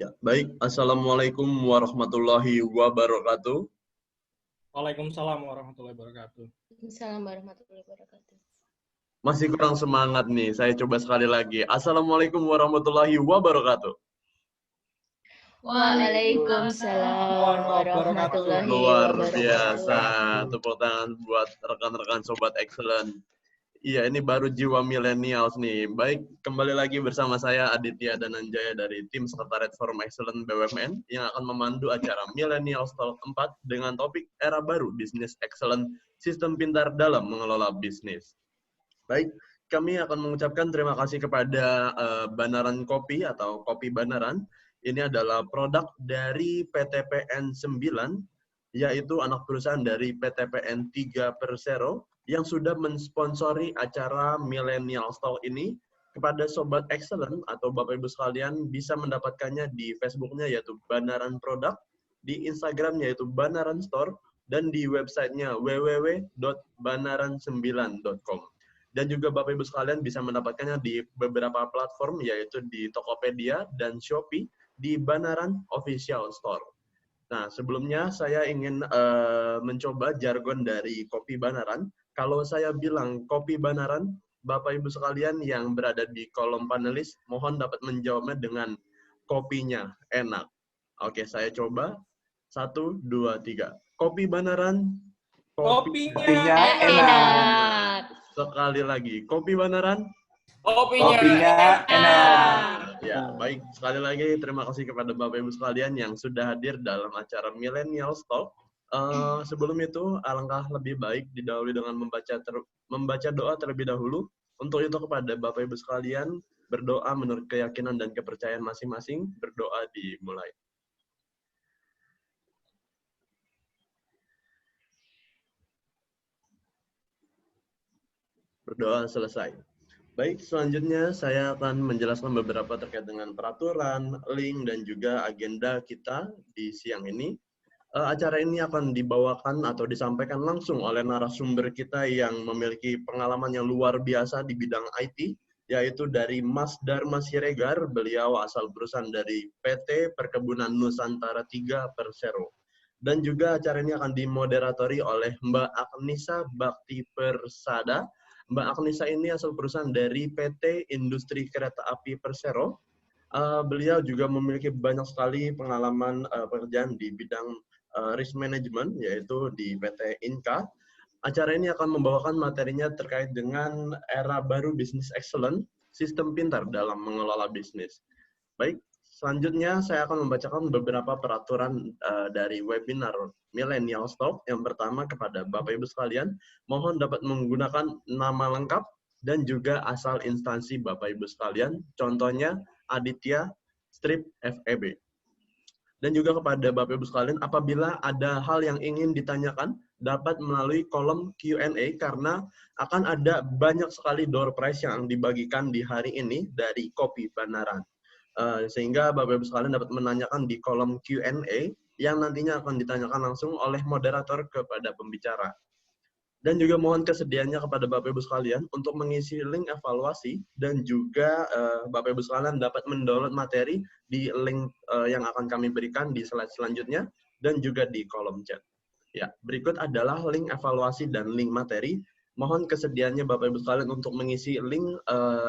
Ya, baik. Assalamualaikum warahmatullahi wabarakatuh. Waalaikumsalam warahmatullahi wabarakatuh. Waalaikumsalam warahmatullahi wabarakatuh. Masih kurang semangat nih. Saya coba sekali lagi. Assalamualaikum warahmatullahi wabarakatuh. Waalaikumsalam warahmatullahi Luar wabarakatuh. biasa. Tepuk tangan buat rekan-rekan Sobat Excellent. Iya, ini baru jiwa millennials nih. Baik, kembali lagi bersama saya Aditya Dananjaya dari tim Sekretariat Forum Excellent BUMN yang akan memandu acara Millennials Talk 4 dengan topik era baru bisnis excellent, sistem pintar dalam mengelola bisnis. Baik, kami akan mengucapkan terima kasih kepada Banaran Kopi atau Kopi Banaran. Ini adalah produk dari PTPN 9, yaitu anak perusahaan dari PTPN 3 Persero, yang sudah mensponsori acara Millennial Talk ini. Kepada Sobat Excellent atau Bapak Ibu sekalian bisa mendapatkannya di Facebook-nya yaitu Banaran Produk, di Instagram yaitu Banaran Store, dan di websitenya www.banaran9.com. Dan juga Bapak Ibu sekalian bisa mendapatkannya di beberapa platform yaitu di Tokopedia dan Shopee di Banaran Official Store. Nah, sebelumnya saya ingin mencoba jargon dari Kopi Banaran. Kalau saya bilang Kopi Banaran, Bapak Ibu sekalian yang berada di kolom panelis, mohon dapat menjawabnya dengan kopinya enak. Oke, saya coba. 1, 2, 3. Kopi Banaran. Kopinya Enak. Sekali lagi, Kopi Banaran. Kopinya enak. Ya, baik. Sekali lagi terima kasih kepada Bapak Ibu sekalian yang sudah hadir dalam acara Millennial Talk. Sebelum itu, alangkah lebih baik didahului dengan membaca doa terlebih dahulu. Untuk itu kepada Bapak Ibu sekalian, berdoa menurut keyakinan dan kepercayaan masing-masing. Berdoa dimulai. Berdoa selesai. Baik, selanjutnya saya akan menjelaskan beberapa terkait dengan peraturan, link, dan juga agenda kita di siang ini. Acara ini akan dibawakan atau disampaikan langsung oleh narasumber kita yang memiliki pengalaman yang luar biasa di bidang IT, yaitu dari Mas Dharma Siregar, beliau asal perusahaan dari PT Perkebunan Nusantara 3 Persero. Dan juga acara ini akan dimoderatori oleh Mbak Agnisa Bakti Persada. Mbak Agnisa ini asal perusahaan dari PT Industri Kereta Api Persero. Beliau juga memiliki banyak sekali pengalaman pekerjaan di bidang risk management, yaitu di PT Inka. Acara ini akan membawakan materinya terkait dengan era baru bisnis excellent, sistem pintar dalam mengelola bisnis. Baik, selanjutnya saya akan membacakan beberapa peraturan dari webinar Millennial Talk. Yang pertama, kepada Bapak Ibu sekalian, mohon dapat menggunakan nama lengkap dan juga asal instansi Bapak Ibu sekalian. Contohnya Aditya Strip FEB. Dan juga kepada Bapak Ibu sekalian, apabila ada hal yang ingin ditanyakan, dapat melalui kolom Q&A karena akan ada banyak sekali door prize yang dibagikan di hari ini dari Kopi Banaran. Sehingga Bapak Ibu sekalian dapat menanyakan di kolom Q&A yang nantinya akan ditanyakan langsung oleh moderator kepada pembicara. Dan juga mohon kesediaannya kepada Bapak Ibu sekalian untuk mengisi link evaluasi dan juga Bapak Ibu sekalian dapat mendownload materi di link yang akan kami berikan di slide selanjutnya dan juga di kolom chat. Ya, berikut adalah link evaluasi dan link materi. Mohon kesediaannya Bapak Ibu sekalian untuk mengisi link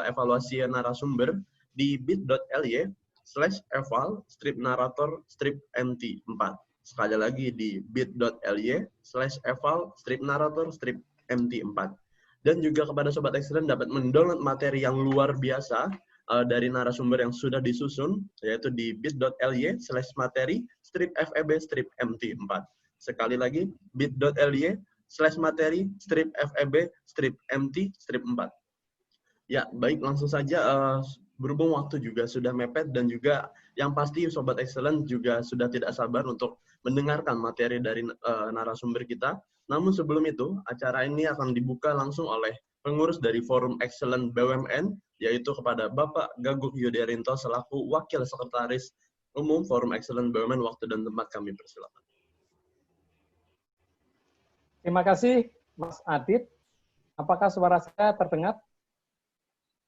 evaluasi narasumber di bit.ly/eval-narator-mt4. Sekali lagi di bit.ly/eval-narator-mt4. Dan juga kepada Sobat Excellent dapat mendownload materi yang luar biasa dari narasumber yang sudah disusun, yaitu di bit.ly/materi-feb-mt4. Sekali lagi, bit.ly/materi-feb-mt-4. Ya, baik, langsung saja. Berhubung waktu juga sudah mepet dan juga yang pasti Sobat Excellent juga sudah tidak sabar untuk mendengarkan materi dari narasumber kita. Namun sebelum itu, acara ini akan dibuka langsung oleh pengurus dari Forum Excellent BUMN, yaitu kepada Bapak Gaguk Yudiarinto selaku Wakil Sekretaris Umum Forum Excellent BUMN. Waktu dan tempat kami persilakan. Terima kasih, Mas Adit. Apakah suara saya terdengar?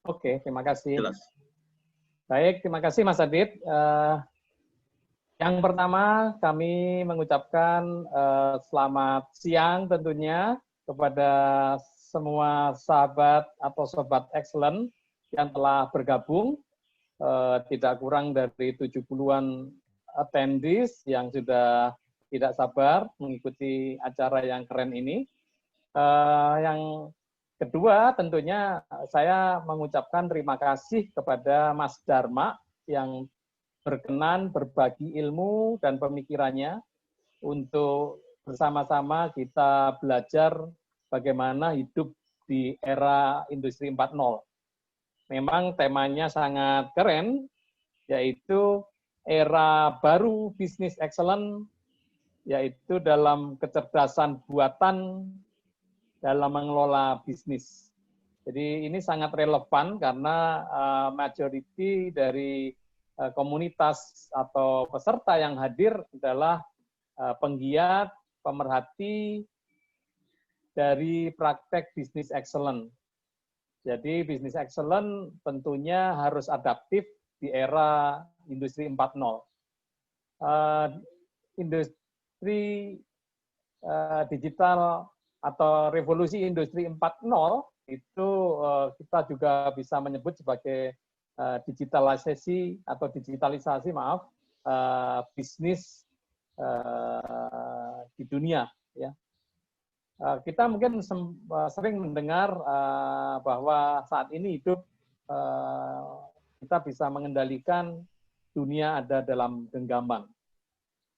Oke, terima kasih. Jelas. Baik, terima kasih Mas Adit. Yang pertama, kami mengucapkan selamat siang tentunya kepada semua sahabat atau sobat excellent yang telah bergabung. Tidak kurang dari 70-an attendees yang sudah tidak sabar mengikuti acara yang keren ini. Yang kedua, tentunya saya mengucapkan terima kasih kepada Mas Dharma yang berkenan berbagi ilmu dan pemikirannya untuk bersama-sama kita belajar bagaimana hidup di era industri 4.0. Memang temanya sangat keren, yaitu era baru bisnis excellence, yaitu dalam kecerdasan buatan dalam mengelola bisnis. Jadi ini sangat relevan karena majority dari komunitas atau peserta yang hadir adalah penggiat, pemerhati dari praktek bisnis excellent. Jadi bisnis excellent tentunya harus adaptif di era industri 4.0. Industri digital atau revolusi industri 4.0 itu kita juga bisa menyebut sebagai digitalisasi atau digitalisasi bisnis di dunia, ya. Kita mungkin sering mendengar bahwa saat ini hidup kita bisa mengendalikan dunia ada dalam genggaman.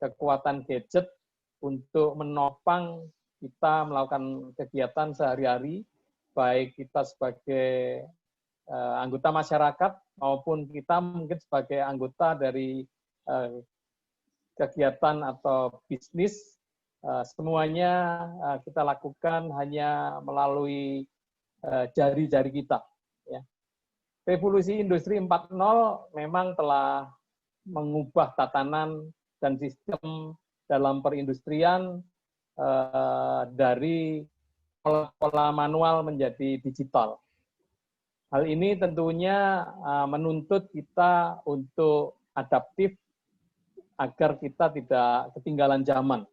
Kekuatan gadget untuk menopang kita melakukan kegiatan sehari-hari, baik kita sebagai anggota masyarakat maupun kita mungkin sebagai anggota dari kegiatan atau bisnis, semuanya kita lakukan hanya melalui jari-jari kita. Ya. Revolusi industri 4.0 memang telah mengubah tatanan dan sistem dalam perindustrian dari pola manual menjadi digital. Hal ini tentunya menuntut kita untuk adaptif agar kita tidak ketinggalan zaman.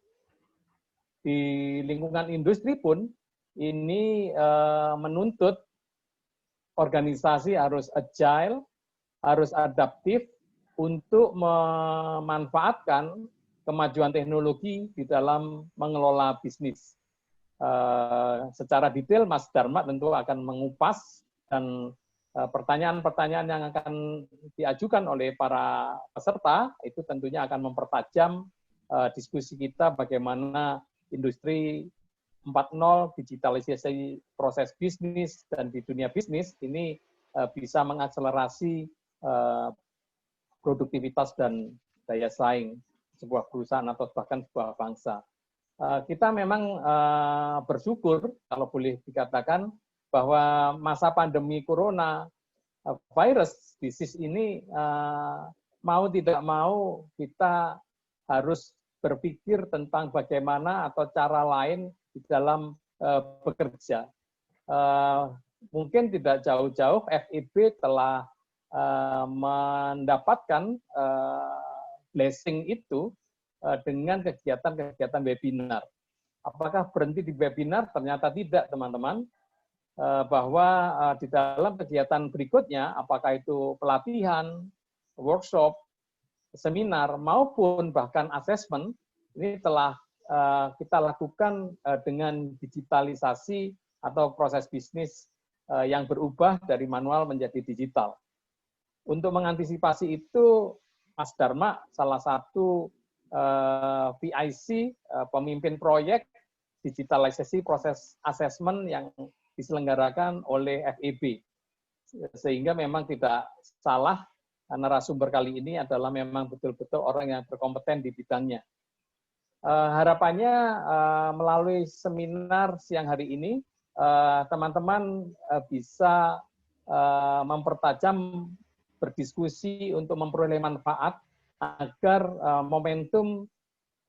Di lingkungan industri pun ini menuntut organisasi harus agile, harus adaptif untuk memanfaatkan kemajuan teknologi di dalam mengelola bisnis. Secara detail Mas Dharma tentu akan mengupas dan pertanyaan-pertanyaan yang akan diajukan oleh para peserta itu tentunya akan mempertajam diskusi kita bagaimana industri 4.0, digitalisasi proses bisnis dan di dunia bisnis ini bisa mengakselerasi produktivitas dan daya saing sebuah perusahaan atau bahkan sebuah bangsa. Kita memang bersyukur kalau boleh dikatakan bahwa masa pandemi corona virus disease ini mau tidak mau kita harus berpikir tentang bagaimana atau cara lain di dalam bekerja. Mungkin tidak jauh-jauh FIB telah mendapatkan blessing itu dengan kegiatan-kegiatan webinar. Apakah berhenti di webinar? Ternyata tidak, teman-teman. Bahwa di dalam kegiatan berikutnya, apakah itu pelatihan, workshop, seminar, maupun bahkan assessment, ini telah kita lakukan dengan digitalisasi atau proses bisnis yang berubah dari manual menjadi digital. Untuk mengantisipasi itu, Mas Dharma salah satu PIC, pemimpin proyek digitalisasi proses assessment yang diselenggarakan oleh FIB. Sehingga memang tidak salah, narasumber kali ini adalah memang betul-betul orang yang berkompeten di bidangnya. Harapannya melalui seminar siang hari ini, teman-teman bisa mempertajam berdiskusi untuk memperoleh manfaat agar momentum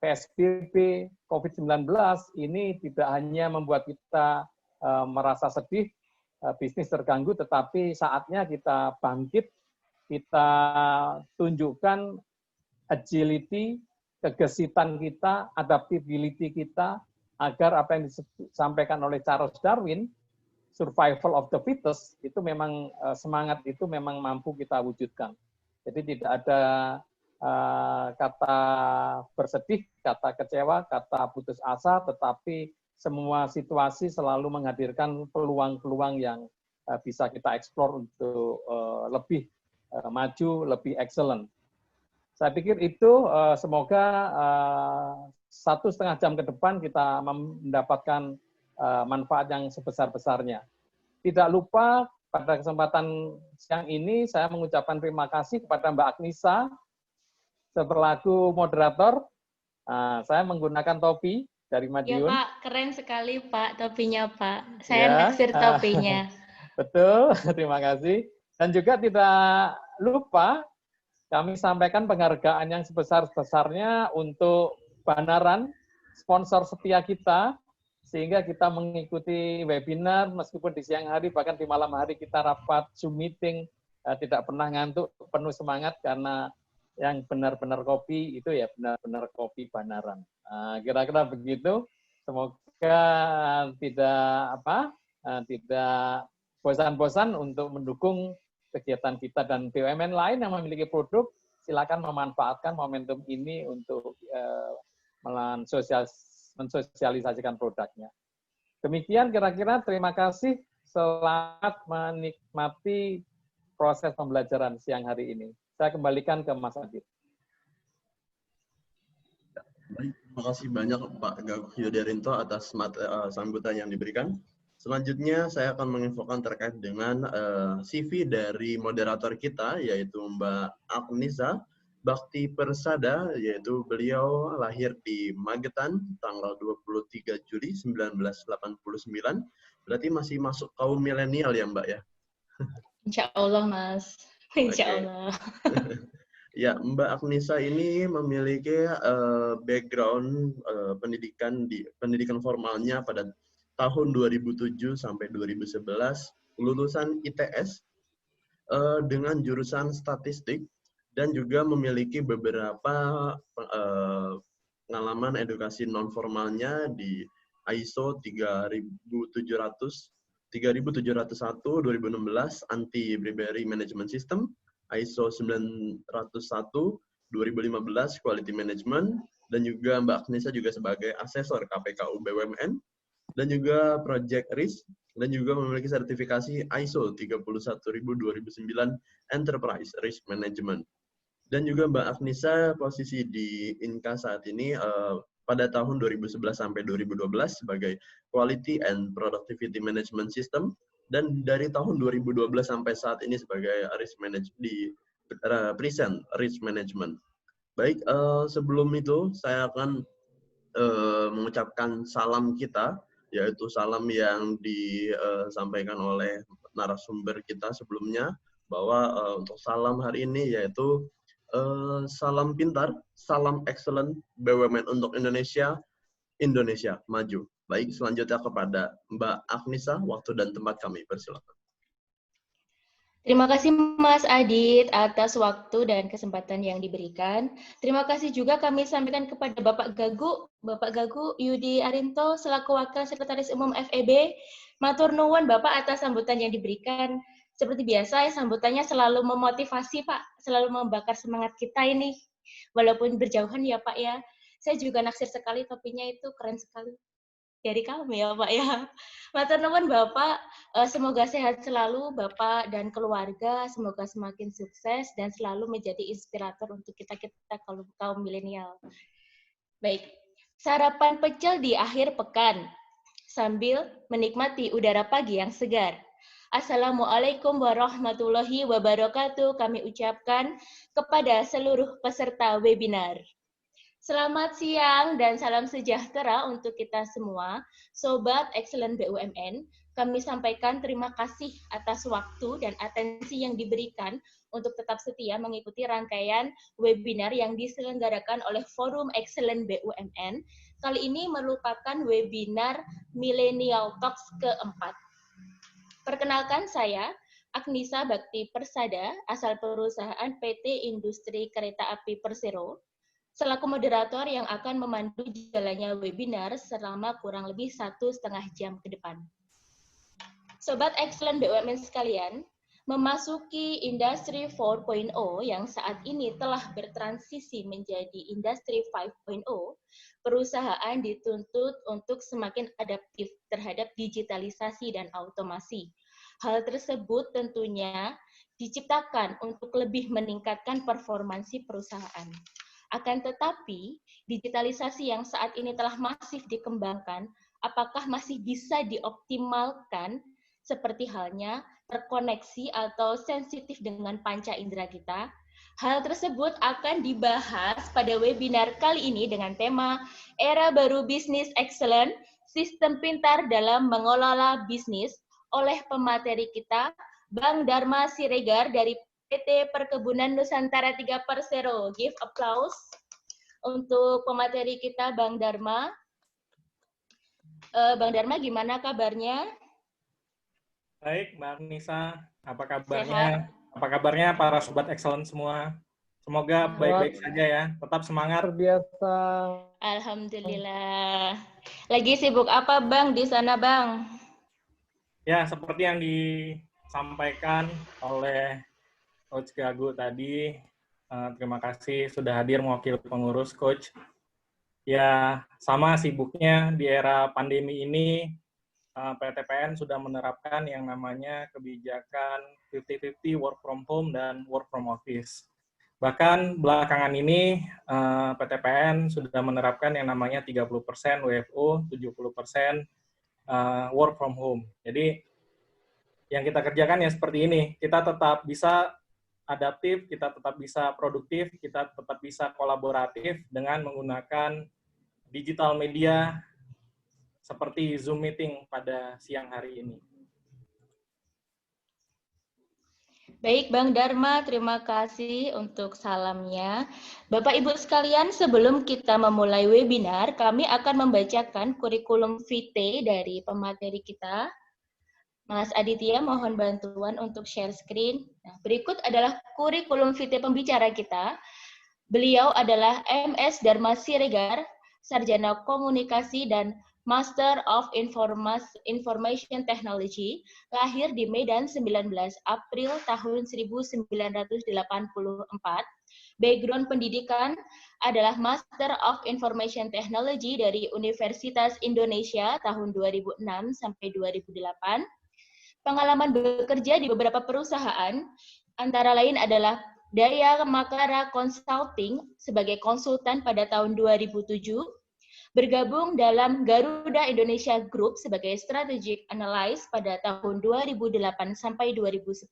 PSBB COVID-19 ini tidak hanya membuat kita merasa sedih, bisnis terganggu, tetapi saatnya kita bangkit, kita tunjukkan agility, kegesitan kita, adaptability kita, agar apa yang disampaikan oleh Charles Darwin, survival of the fittest, itu memang semangat itu memang mampu kita wujudkan. Jadi tidak ada kata bersedih, kata kecewa, kata putus asa, tetapi semua situasi selalu menghadirkan peluang-peluang yang bisa kita eksplor untuk lebih maju, lebih excellent. Saya pikir itu semoga 1,5 jam ke depan kita mendapatkan manfaat yang sebesar-besarnya. Tidak lupa pada kesempatan siang ini saya mengucapkan terima kasih kepada Mbak Agnisa selaku moderator. Saya menggunakan topi dari Madiun. Ya Pak, keren sekali Pak topinya Pak. Saya naksir topinya. Betul, terima kasih. Dan juga tidak lupa kami sampaikan penghargaan yang sebesar-besarnya untuk Banaran, sponsor setia kita, sehingga kita mengikuti webinar, meskipun di siang hari, bahkan di malam hari kita rapat Zoom meeting, tidak pernah ngantuk, penuh semangat, karena yang benar-benar kopi itu ya benar-benar kopi Banaran. Kira-kira begitu, semoga tidak bosan-bosan untuk mendukung kegiatan kita, dan BUMN lain yang memiliki produk, silakan memanfaatkan momentum ini untuk mensosialisasikan produknya. Demikian kira-kira, terima kasih, selamat menikmati proses pembelajaran siang hari ini. Saya kembalikan ke Mas Adit. Baik, terima kasih banyak Pak Gaguk Yudiarinto atas sambutan yang diberikan. Selanjutnya saya akan menginfokan terkait dengan CV dari moderator kita, yaitu Mbak Agnisa Bakti Persada, yaitu beliau lahir di Magetan tanggal 23 Juli 1989. Berarti masih masuk kaum milenial ya Mbak ya? Insya Allah Mas. Insya Allah. Ya, Mbak Agnisa ini memiliki background pendidikan formalnya pada tahun 2007 sampai 2011, lulusan ITS dengan jurusan statistik, dan juga memiliki beberapa pengalaman edukasi non formalnya di ISO 3701 2016 Anti-Bribery Management System, ISO 901 2015 Quality Management, dan juga Mbak Agnisa juga sebagai asesor KPKU BUMN, dan juga Project Risk, dan juga memiliki sertifikasi ISO 31000-2009 Enterprise Risk Management. Dan juga Mbak Agnisa posisi di Inka saat ini pada tahun 2011 sampai 2012 sebagai Quality and Productivity Management System, dan dari tahun 2012 sampai saat ini sebagai Risk Management di Present Risk Management. Baik, sebelum itu saya akan mengucapkan salam kita, yaitu salam yang disampaikan oleh narasumber kita sebelumnya, bahwa untuk salam hari ini yaitu salam pintar, salam excellent, BUMN untuk Indonesia, Indonesia maju. Baik, selanjutnya kepada Mbak Agnisa, waktu dan tempat kami, persilakan. Terima kasih Mas Adit atas waktu dan kesempatan yang diberikan. Terima kasih juga kami sampaikan kepada Bapak Gaguk Yudiarinto selaku Wakil Sekretaris Umum FEB. Matur nuwun Bapak atas sambutan yang diberikan. Seperti biasa, sambutannya selalu memotivasi Pak, selalu membakar semangat kita ini. Walaupun berjauhan ya Pak ya. Saya juga naksir sekali topinya, itu keren sekali. Dari kami ya Pak ya. Matur nuwun Bapak, semoga sehat selalu Bapak dan keluarga, semoga semakin sukses dan selalu menjadi inspirator untuk kita kaum milenial. Baik, sarapan pecel di akhir pekan sambil menikmati udara pagi yang segar. Assalamualaikum warahmatullahi wabarakatuh kami ucapkan kepada seluruh peserta webinar. Selamat siang dan salam sejahtera untuk kita semua, Sobat Excellent BUMN. Kami sampaikan terima kasih atas waktu dan atensi yang diberikan untuk tetap setia mengikuti rangkaian webinar yang diselenggarakan oleh Forum Excellent BUMN. Kali ini merupakan webinar Millennial Talks keempat. Perkenalkan saya, Agnisa Bakti Persada, asal perusahaan PT Industri Kereta Api Persero, selaku moderator yang akan memandu jalannya webinar selama kurang lebih 1,5 jam ke depan. Sobat Excellent BUMN sekalian, memasuki industri 4.0 yang saat ini telah bertransisi menjadi industri 5.0, perusahaan dituntut untuk semakin adaptif terhadap digitalisasi dan automasi. Hal tersebut tentunya diciptakan untuk lebih meningkatkan performansi perusahaan. Akan tetapi, digitalisasi yang saat ini telah masif dikembangkan, apakah masih bisa dioptimalkan seperti halnya terkoneksi atau sensitif dengan panca indera kita? Hal tersebut akan dibahas pada webinar kali ini dengan tema Era Baru Bisnis Excellent, Sistem Pintar dalam Mengelola Bisnis oleh pemateri kita, Bang Dharma Siregar dari PT Perkebunan Nusantara 3 Persero. Give applause untuk pemateri kita, Bang Dharma. Bang Dharma, gimana kabarnya? Baik, Mbak Nisa, apa Sehat. kabarnya? Apa kabarnya para Sobat Excellent semua? Semoga baik-baik saja ya, tetap semangat. Terbiasa. Alhamdulillah. Lagi sibuk apa Bang di sana Bang? Ya, seperti yang disampaikan oleh Coach Gagu tadi, terima kasih sudah hadir mewakili pengurus, Coach. Ya, sama sibuknya di era pandemi ini, PTPN sudah menerapkan yang namanya kebijakan 50-50 work from home dan work from office. Bahkan belakangan ini PTPN sudah menerapkan yang namanya 30% WFO, 70% work from home. Jadi yang kita kerjakan ya seperti ini, kita tetap bisa adaptif, kita tetap bisa produktif, kita tetap bisa kolaboratif dengan menggunakan digital media seperti Zoom meeting pada siang hari ini. Baik Bang Dharma, terima kasih untuk salamnya. Bapak Ibu sekalian, sebelum kita memulai webinar, kami akan membacakan kurikulum vitae dari pemateri kita. Mas Aditya, mohon bantuan untuk share screen. Nah, berikut adalah kurikulum vitae pembicara kita. Beliau adalah MS Dharma Siregar, Sarjana Komunikasi dan Master of Information Technology, lahir di Medan 19 April tahun 1984. Background pendidikan adalah Master of Information Technology dari Universitas Indonesia tahun 2006 sampai 2008. Pengalaman bekerja di beberapa perusahaan, antara lain adalah Daya Makara Consulting sebagai konsultan pada tahun 2007, bergabung dalam Garuda Indonesia Group sebagai Strategic Analyst pada tahun 2008 sampai 2010,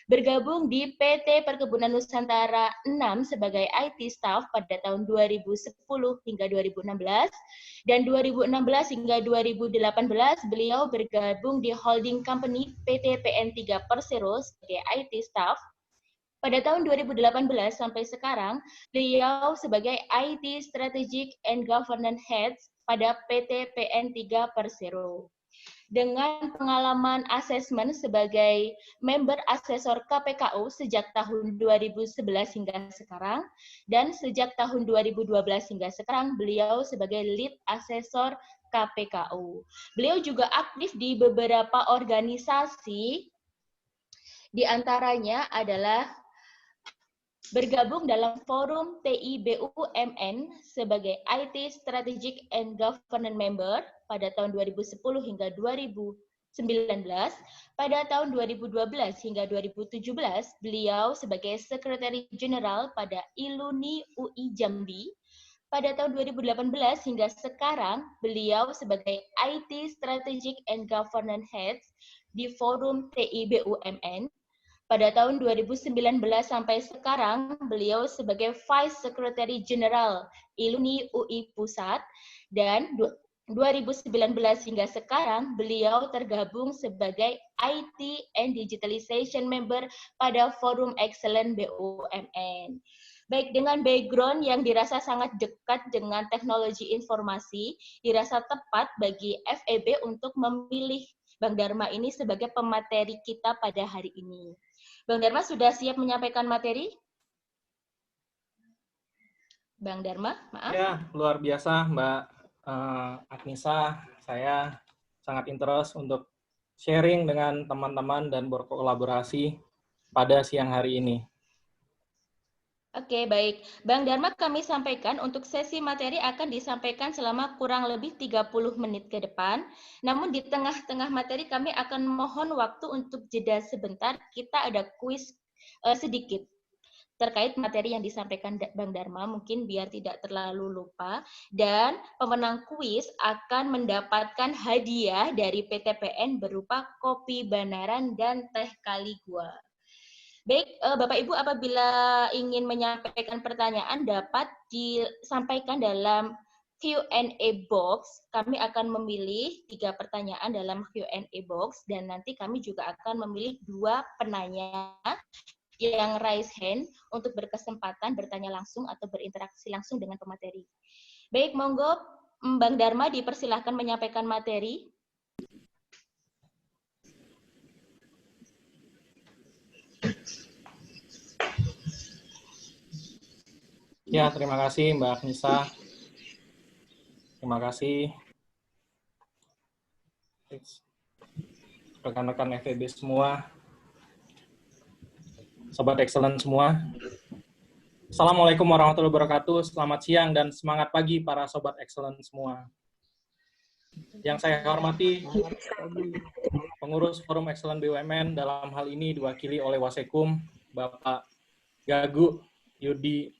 bergabung di PT Perkebunan Nusantara 6 sebagai IT Staff pada tahun 2010 hingga 2016, dan 2016 hingga 2018 beliau bergabung di holding company PT PN3 Persero sebagai IT Staff. Pada tahun 2018 sampai sekarang, beliau sebagai IT Strategic and Governance Head pada PT PN3 Persero. Dengan pengalaman asesmen sebagai member asesor KPKU sejak tahun 2011 hingga sekarang, dan sejak tahun 2012 hingga sekarang, beliau sebagai lead asesor KPKU. Beliau juga aktif di beberapa organisasi, di antaranya adalah bergabung dalam forum TI-BUMN sebagai IT Strategic and Governance Member pada tahun 2010 hingga 2019. Pada tahun 2012 hingga 2017, beliau sebagai Secretary General pada ILUNI UI Jambi. Pada tahun 2018 hingga sekarang, beliau sebagai IT Strategic and Governance Head di forum TI-BUMN. Pada tahun 2019 sampai sekarang, beliau sebagai Vice Secretary General ILUNI UI Pusat, dan 2019 hingga sekarang, beliau tergabung sebagai IT and Digitalization Member pada Forum Excellent BUMN. Baik, dengan background yang dirasa sangat dekat dengan teknologi informasi, dirasa tepat bagi FEB untuk memilih Bang Dharma ini sebagai pemateri kita pada hari ini. Bang Dharma sudah siap menyampaikan materi? Bang Dharma, maaf. Ya, luar biasa Mbak Agnisa. Saya sangat interest untuk sharing dengan teman-teman dan berkolaborasi pada siang hari ini. Oke, baik. Bang Dharma, kami sampaikan untuk sesi materi akan disampaikan selama kurang lebih 30 menit ke depan. Namun di tengah-tengah materi kami akan mohon waktu untuk jeda sebentar. Kita ada kuis sedikit terkait materi yang disampaikan Bang Dharma, mungkin biar tidak terlalu lupa. Dan pemenang kuis akan mendapatkan hadiah dari PTPN berupa kopi Banaran dan teh Kaligua. Baik, Bapak Ibu, apabila ingin menyampaikan pertanyaan dapat disampaikan dalam Q&A box. Kami akan memilih 3 pertanyaan dalam Q&A box dan nanti kami juga akan memilih 2 penanya yang raise hand untuk berkesempatan bertanya langsung atau berinteraksi langsung dengan pemateri. Baik, monggo Bang Dharma dipersilahkan menyampaikan materi. Ya, terima kasih Mbak Agnisa. Terima kasih rekan-rekan FEB semua, Sobat Excellent semua. Assalamualaikum warahmatullahi wabarakatuh. Selamat siang dan semangat pagi para Sobat Excellent semua. Yang saya hormati, pengurus Forum Excellent BUMN dalam hal ini diwakili oleh Wasekum, Bapak Gagu Yudi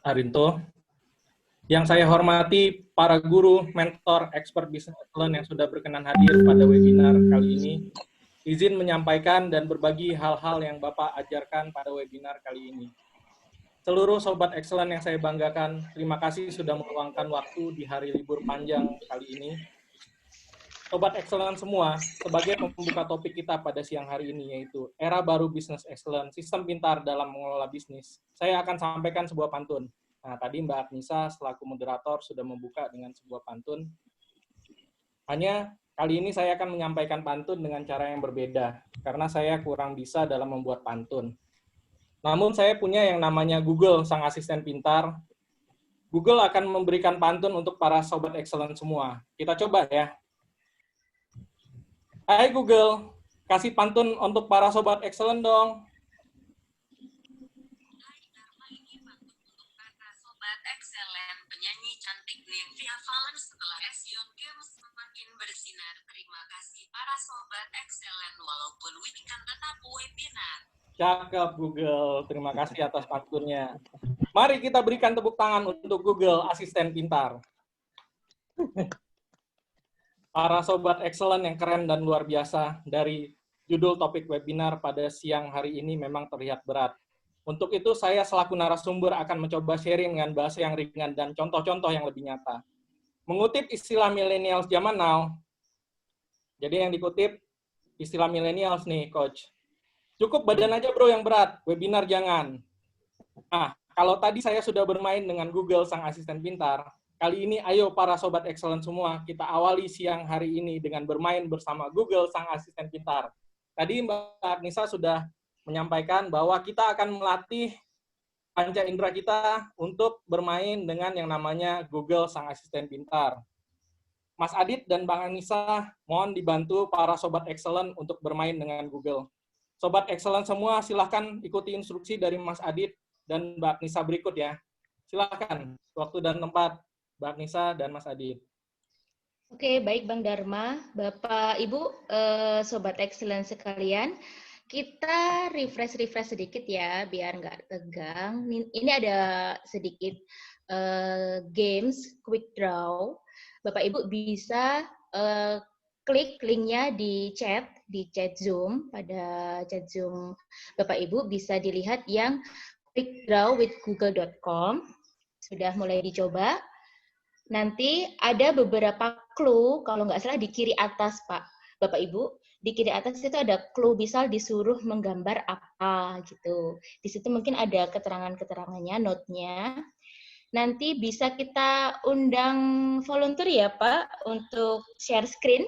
Arinto. Yang saya hormati para guru, mentor, expert business excellence yang sudah berkenan hadir pada webinar kali ini. Izin menyampaikan dan berbagi hal-hal yang Bapak ajarkan pada webinar kali ini. Seluruh Sobat Excellent yang saya banggakan, terima kasih sudah meluangkan waktu di hari libur panjang kali ini. Sobat Excellent semua, sebagai pembuka topik kita pada siang hari ini, yaitu Era Baru Business Excellence, Sistem Pintar dalam Mengelola Bisnis. Saya akan sampaikan sebuah pantun. Nah, tadi Mbak Agnisa selaku moderator sudah membuka dengan sebuah pantun. Hanya kali ini saya akan menyampaikan pantun dengan cara yang berbeda, karena saya kurang bisa dalam membuat pantun. Namun saya punya yang namanya Google, sang asisten pintar. Google akan memberikan pantun untuk para Sobat Excellent semua. Kita coba ya. Hai Google, kasih pantun untuk para Sobat Excellent dong. Penyanyi cantik Nivea Fallen setelah Asian Games semakin bersinar. Terima kasih para Sobat Excellent, walaupun weekend tetap webinar. Cakep Google, terima kasih atas pantunnya. Mari kita berikan tepuk tangan untuk Google, asisten pintar. Para Sobat Excellent yang keren dan luar biasa, dari judul topik webinar pada siang hari ini memang terlihat berat. Untuk itu, saya selaku narasumber akan mencoba sharing dengan bahasa yang ringan dan contoh-contoh yang lebih nyata. Mengutip istilah millennials zaman now, jadi yang dikutip istilah millennials nih, Coach. Cukup badan aja bro yang berat, webinar jangan. Nah, kalau tadi saya sudah bermain dengan Google, sang asisten pintar, kali ini ayo para Sobat Excellent semua, kita awali siang hari ini dengan bermain bersama Google, sang asisten pintar. Tadi Mbak Agnisa sudah menyampaikan bahwa kita akan melatih panca indera kita untuk bermain dengan yang namanya Google, sang asisten pintar. Mas Adit dan Bang Agnisa, mohon dibantu para Sobat Excellent untuk bermain dengan Google. Sobat Excellent semua, silahkan ikuti instruksi dari Mas Adit dan Mbak Agnisa berikut ya. Silahkan, waktu dan tempat Mbak Agnisa dan Mas Adit. Oke, baik Bang Dharma, Bapak, Ibu, Sobat Excellent sekalian, kita refresh sedikit ya, biar nggak tegang. Ini ada sedikit games, quick draw. Bapak Ibu bisa klik linknya di chat Zoom. Pada chat Zoom Bapak Ibu bisa dilihat yang quick draw with google.com. Sudah mulai dicoba. Nanti ada beberapa clue, kalau nggak salah di kiri atas, Pak, Bapak Ibu. Di kiri atas itu ada clue, misal disuruh menggambar apa, gitu. Di situ mungkin ada keterangan-keterangannya, note-nya. Nanti bisa kita undang volunteer ya, Pak, untuk share screen.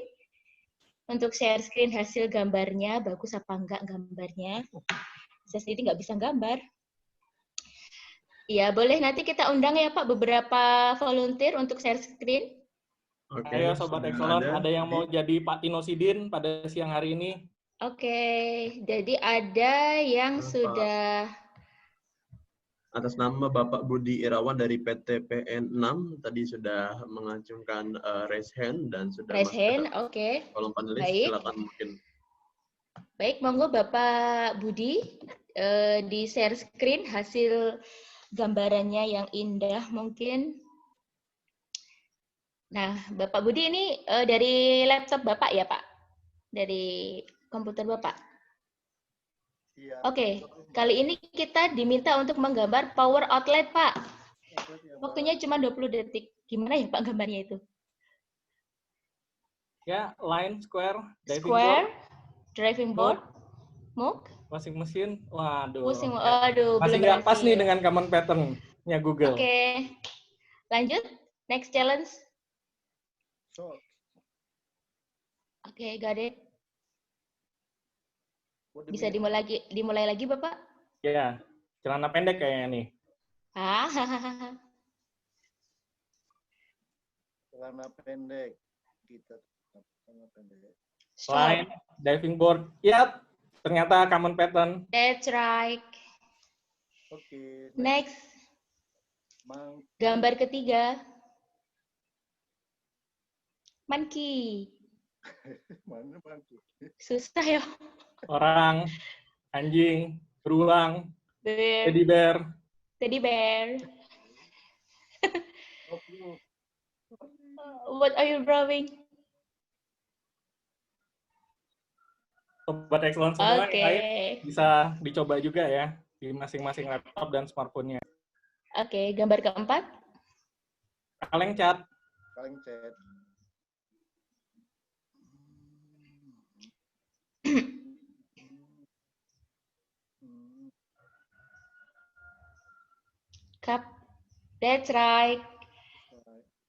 untuk share screen hasil gambarnya, bagus apa enggak gambarnya. Saya sendiri nggak bisa gambar. Ya, boleh nanti kita undang ya Pak beberapa volunteer untuk share screen. Oke, Ayo Sobat sudah Excellent, ada yang mau jadi Pak Tinosidin pada siang hari ini? Oke, jadi ada yang Bapak. sudah Atas nama Bapak Budi Irawan dari PT PN6 tadi sudah mengacungkan raise hand dan sudah raise masuk hand. ke Oke, kolom panelis. baik. Silakan mungkin. Baik, monggo Bapak Budi di share screen hasil gambarannya yang indah mungkin. Nah, Bapak Budi ini dari laptop Bapak ya Pak? Dari komputer Bapak? Iya. Oke, kali ini kita diminta untuk menggambar power outlet Pak. Waktunya cuma 20 detik. Gimana ya Pak gambarnya itu? Ya, line, square, diving Square, board, driving board, move, washing machine. Waduh. pusing. Ya. Aduh, Masih belum nggak pas nih berhasil. dengan common pattern-nya Google. Oke, lanjut. Next challenge. So, Oke, got it. what do you Bisa mean? dimulai lagi Bapak? Ya, celana pendek kayaknya nih. Hahaha. Celana pendek. Kita celana pendek. Line, diving board. Yap, ternyata common pattern. That's right. Oke. Next, Mang. gambar ketiga. Monkey. Mana bangku? Susah ya. Orang, anjing, beruang, Bear. teddy bear. Teddy bear. Oke. What are you drawing? Sobat Excellent semua Oke. yang lain bisa dicoba juga ya di masing-masing laptop dan smartphone-nya. Oke, gambar keempat. Kaleng cat. Kaleng cat. Cup. That's right.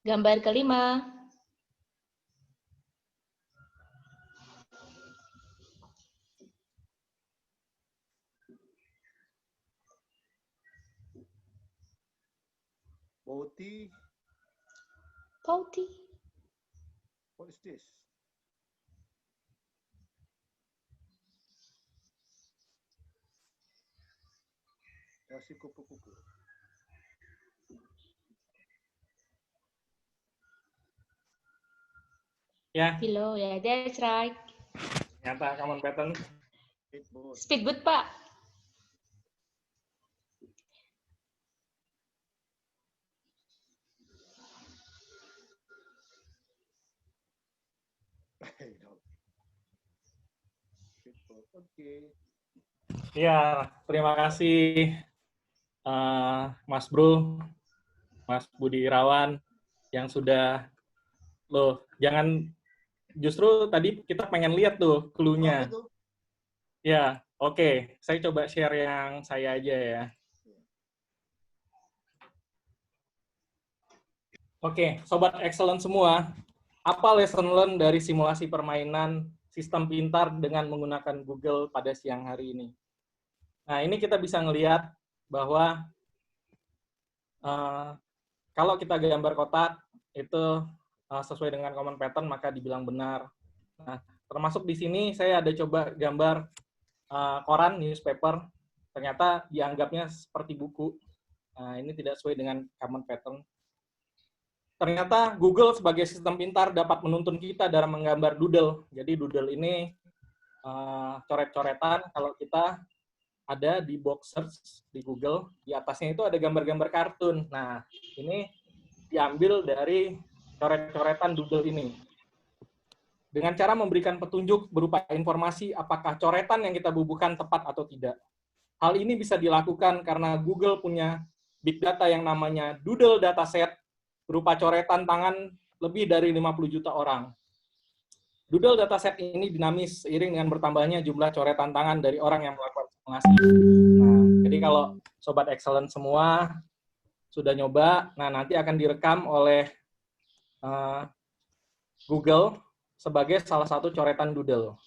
Gambar kelima. Boti. Pouty. What is this? Kasih kupu-kupu. Ya, Below ya, that's right. ternyata common pattern. Speedboat. Speedboat Pak. Speedboat. Oke. Ya, terima kasih Mas Bro, Mas Budi Irawan yang sudah jangan justru tadi kita pengen lihat tuh clue-nya. Apa itu? Ya, oke. Saya coba share yang saya aja ya. Oke, Sobat Excellent semua. Apa lesson learn dari simulasi permainan sistem pintar dengan menggunakan Google pada siang hari ini? Nah, ini kita bisa ngelihat bahwa kalau kita gambar kotak itu sesuai dengan common pattern maka dibilang benar. Nah, termasuk di sini saya ada coba gambar koran, newspaper, ternyata dianggapnya seperti buku. Nah, ini tidak sesuai dengan common pattern. Ternyata Google sebagai sistem pintar dapat menuntun kita dalam menggambar doodle. Jadi doodle ini coret-coretan. Kalau kita ada di box search di Google, di atasnya itu ada gambar-gambar kartun. Nah, ini diambil dari coret-coretan doodle ini. Dengan cara memberikan petunjuk berupa informasi apakah coretan yang kita bubuhkan tepat atau tidak. Hal ini bisa dilakukan karena Google punya big data yang namanya Doodle Dataset berupa coretan tangan lebih dari 50 juta orang. Doodle Dataset ini dinamis seiring dengan bertambahnya jumlah coretan tangan dari orang yang melakukan simulasi. Nah, jadi kalau Sobat Excellent semua sudah nyoba, nah nanti akan direkam oleh Google sebagai salah satu coretan doodle.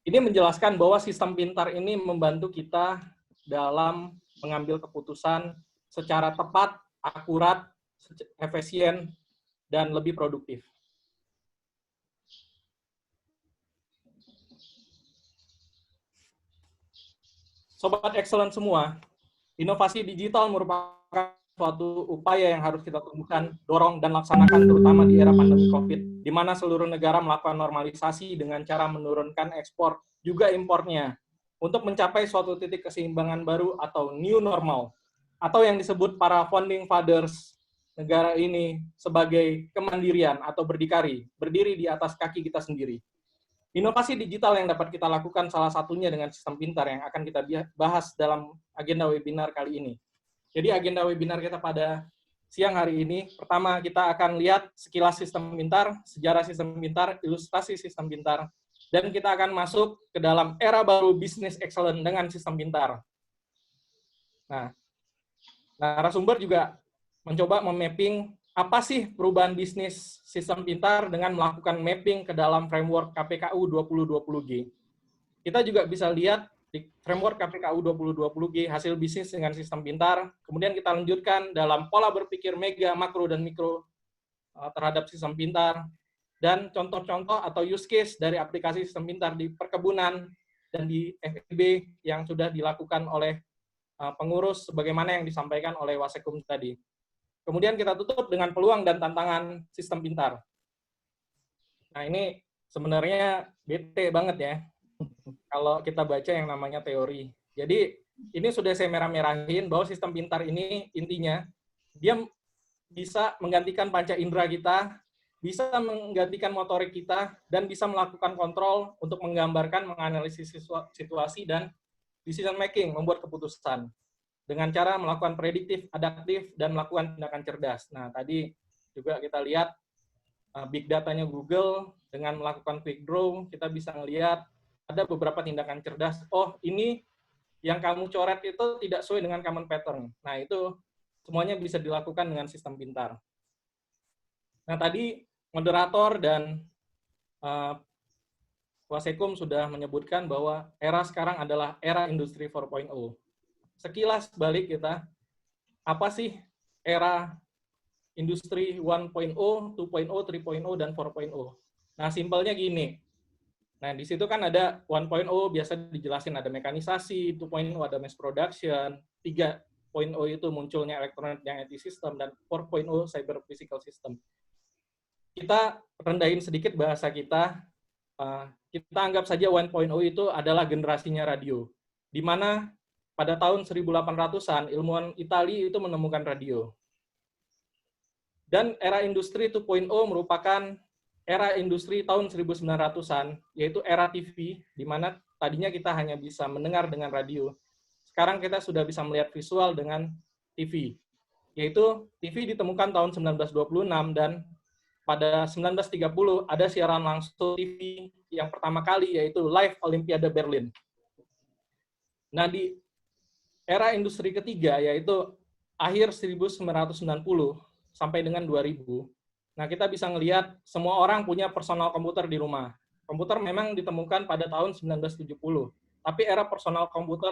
Ini menjelaskan bahwa sistem pintar ini membantu kita dalam mengambil keputusan secara tepat, akurat, efisien, dan lebih produktif. Sobat Excellent semua, inovasi digital merupakan suatu upaya yang harus kita tumbuhkan, dorong, dan laksanakan terutama di era pandemi COVID, di mana seluruh negara melakukan normalisasi dengan cara menurunkan ekspor, juga impornya, untuk mencapai suatu titik keseimbangan baru atau new normal, atau yang disebut para founding fathers negara ini sebagai kemandirian atau berdikari, berdiri di atas kaki kita sendiri. Inovasi digital yang dapat kita lakukan salah satunya dengan sistem pintar yang akan kita bahas dalam agenda webinar kali ini. Jadi agenda webinar kita pada siang hari ini, pertama kita akan lihat sekilas sistem pintar, sejarah sistem pintar, ilustrasi sistem pintar, dan kita akan masuk ke dalam era baru bisnis excellent dengan sistem pintar. Nah, narasumber juga mencoba memapping apa sih perubahan bisnis sistem pintar dengan melakukan mapping ke dalam framework KPKU 2020G. Kita juga bisa lihat di framework KPKU 2020G, hasil bisnis dengan sistem pintar, kemudian kita lanjutkan dalam pola berpikir mega, makro, dan mikro terhadap sistem pintar, dan contoh-contoh atau use case dari aplikasi sistem pintar di perkebunan dan di FEB yang sudah dilakukan oleh pengurus sebagaimana yang disampaikan oleh Wasekum tadi. Kemudian kita tutup dengan peluang dan tantangan sistem pintar. Nah ini sebenarnya bete banget ya, kalau kita baca yang namanya teori. Jadi ini sudah saya merah-merahin bahwa sistem pintar ini intinya dia bisa menggantikan panca indera kita, bisa menggantikan motorik kita, dan bisa melakukan kontrol untuk menggambarkan, menganalisis situasi, dan decision making, membuat keputusan dengan cara melakukan prediktif, adaptif, dan melakukan tindakan cerdas. Nah tadi juga kita lihat big datanya Google dengan melakukan quick draw, kita bisa melihat ada beberapa tindakan cerdas. Oh, ini yang kamu coret itu tidak sesuai dengan common pattern. Nah, itu semuanya bisa dilakukan dengan sistem pintar. Nah, tadi moderator dan Wasekum sudah menyebutkan bahwa era sekarang adalah era industri 4.0. Sekilas balik kita, apa sih era industri 1.0, 2.0, 3.0, dan 4.0? Nah, simpelnya gini. Nah, di situ kan ada 1.0 biasa dijelasin ada mekanisasi, 2.0 ada mass production, 3.0 itu munculnya electronic dan IT system, dan 4.0 cyber physical system. Kita rendahin sedikit bahasa kita, kita anggap saja 1.0 itu adalah generasinya radio, di mana pada tahun 1800-an ilmuwan Italia itu menemukan radio. Dan era industri 2.0 merupakan era industri tahun 1900-an, yaitu era TV, di mana tadinya kita hanya bisa mendengar dengan radio. Sekarang kita sudah bisa melihat visual dengan TV, yaitu TV ditemukan tahun 1926, dan pada 1930 ada siaran langsung TV yang pertama kali, yaitu Live Olimpiade Berlin. Nah, di era industri ketiga, yaitu akhir 1990 sampai dengan 2000, nah, kita bisa melihat semua orang punya personal komputer di rumah. Komputer memang ditemukan pada tahun 1970, tapi era personal komputer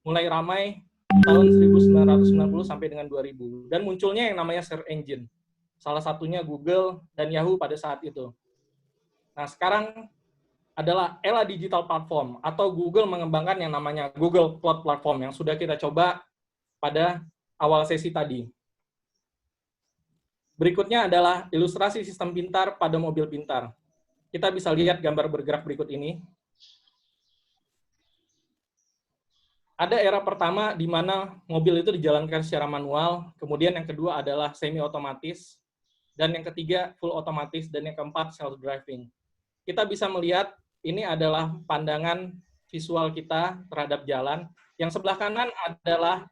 mulai ramai tahun 1990 sampai dengan 2000. Dan munculnya yang namanya search engine. Salah satunya Google dan Yahoo pada saat itu. Nah, sekarang adalah era digital platform, atau Google mengembangkan yang namanya Google Cloud Platform yang sudah kita coba pada awal sesi tadi. Berikutnya adalah ilustrasi sistem pintar pada mobil pintar. Kita bisa lihat gambar bergerak berikut ini. Ada era pertama di mana mobil itu dijalankan secara manual, kemudian yang kedua adalah semi-otomatis, dan yang ketiga full otomatis, dan yang keempat self-driving. Kita bisa melihat ini adalah pandangan visual kita terhadap jalan. Yang sebelah kanan adalah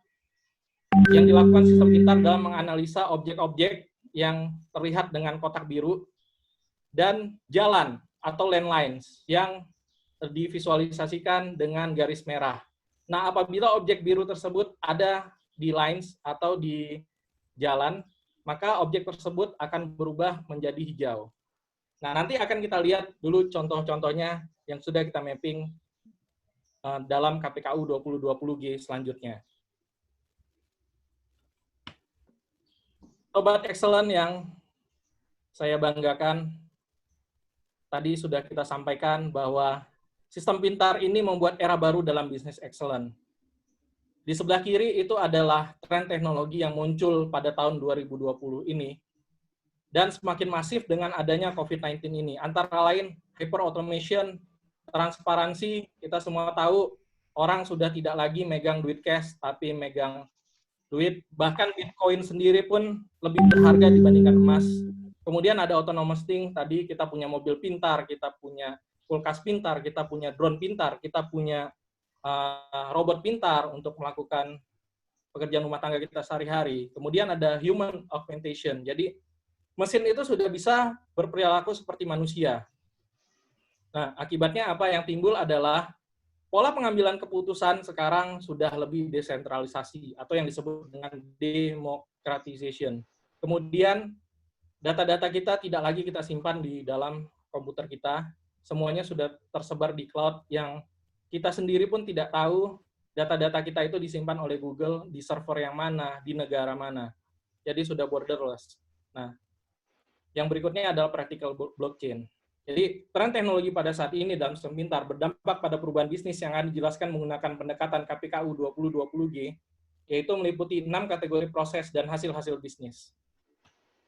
yang dilakukan sistem pintar dalam menganalisa objek-objek yang terlihat dengan kotak biru, dan jalan atau lane lines yang divisualisasikan dengan garis merah. Nah, apabila objek biru tersebut ada di lines atau di jalan, maka objek tersebut akan berubah menjadi hijau. Nah, nanti akan kita lihat dulu contoh-contohnya yang sudah kita mapping dalam KPKU 2020G selanjutnya. Sobat Excellent yang saya banggakan, tadi sudah kita sampaikan bahwa sistem pintar ini membuat era baru dalam bisnis excellent. Di sebelah kiri itu adalah tren teknologi yang muncul pada tahun 2020 ini, dan semakin masif dengan adanya COVID-19 ini. Antara lain, hyper automation, transparansi, kita semua tahu orang sudah tidak lagi megang duit cash, tapi megang duit, bahkan Bitcoin sendiri pun lebih berharga dibandingkan emas. Kemudian ada autonomous thing, tadi kita punya mobil pintar, kita punya kulkas pintar, kita punya drone pintar, kita punya robot pintar untuk melakukan pekerjaan rumah tangga kita sehari-hari. Kemudian ada human augmentation, jadi mesin itu sudah bisa berperilaku seperti manusia. Nah, akibatnya apa yang timbul adalah pola pengambilan keputusan sekarang sudah lebih desentralisasi atau yang disebut dengan democratization. Kemudian data-data kita tidak lagi kita simpan di dalam komputer kita, semuanya sudah tersebar di cloud yang kita sendiri pun tidak tahu data-data kita itu disimpan oleh Google di server yang mana, di negara mana. Jadi sudah borderless. Nah, yang berikutnya adalah practical blockchain. Jadi, tren teknologi pada saat ini dalam sistem pintar berdampak pada perubahan bisnis yang akan dijelaskan menggunakan pendekatan KPKU 2020G, yaitu meliputi 6 kategori proses dan hasil-hasil bisnis.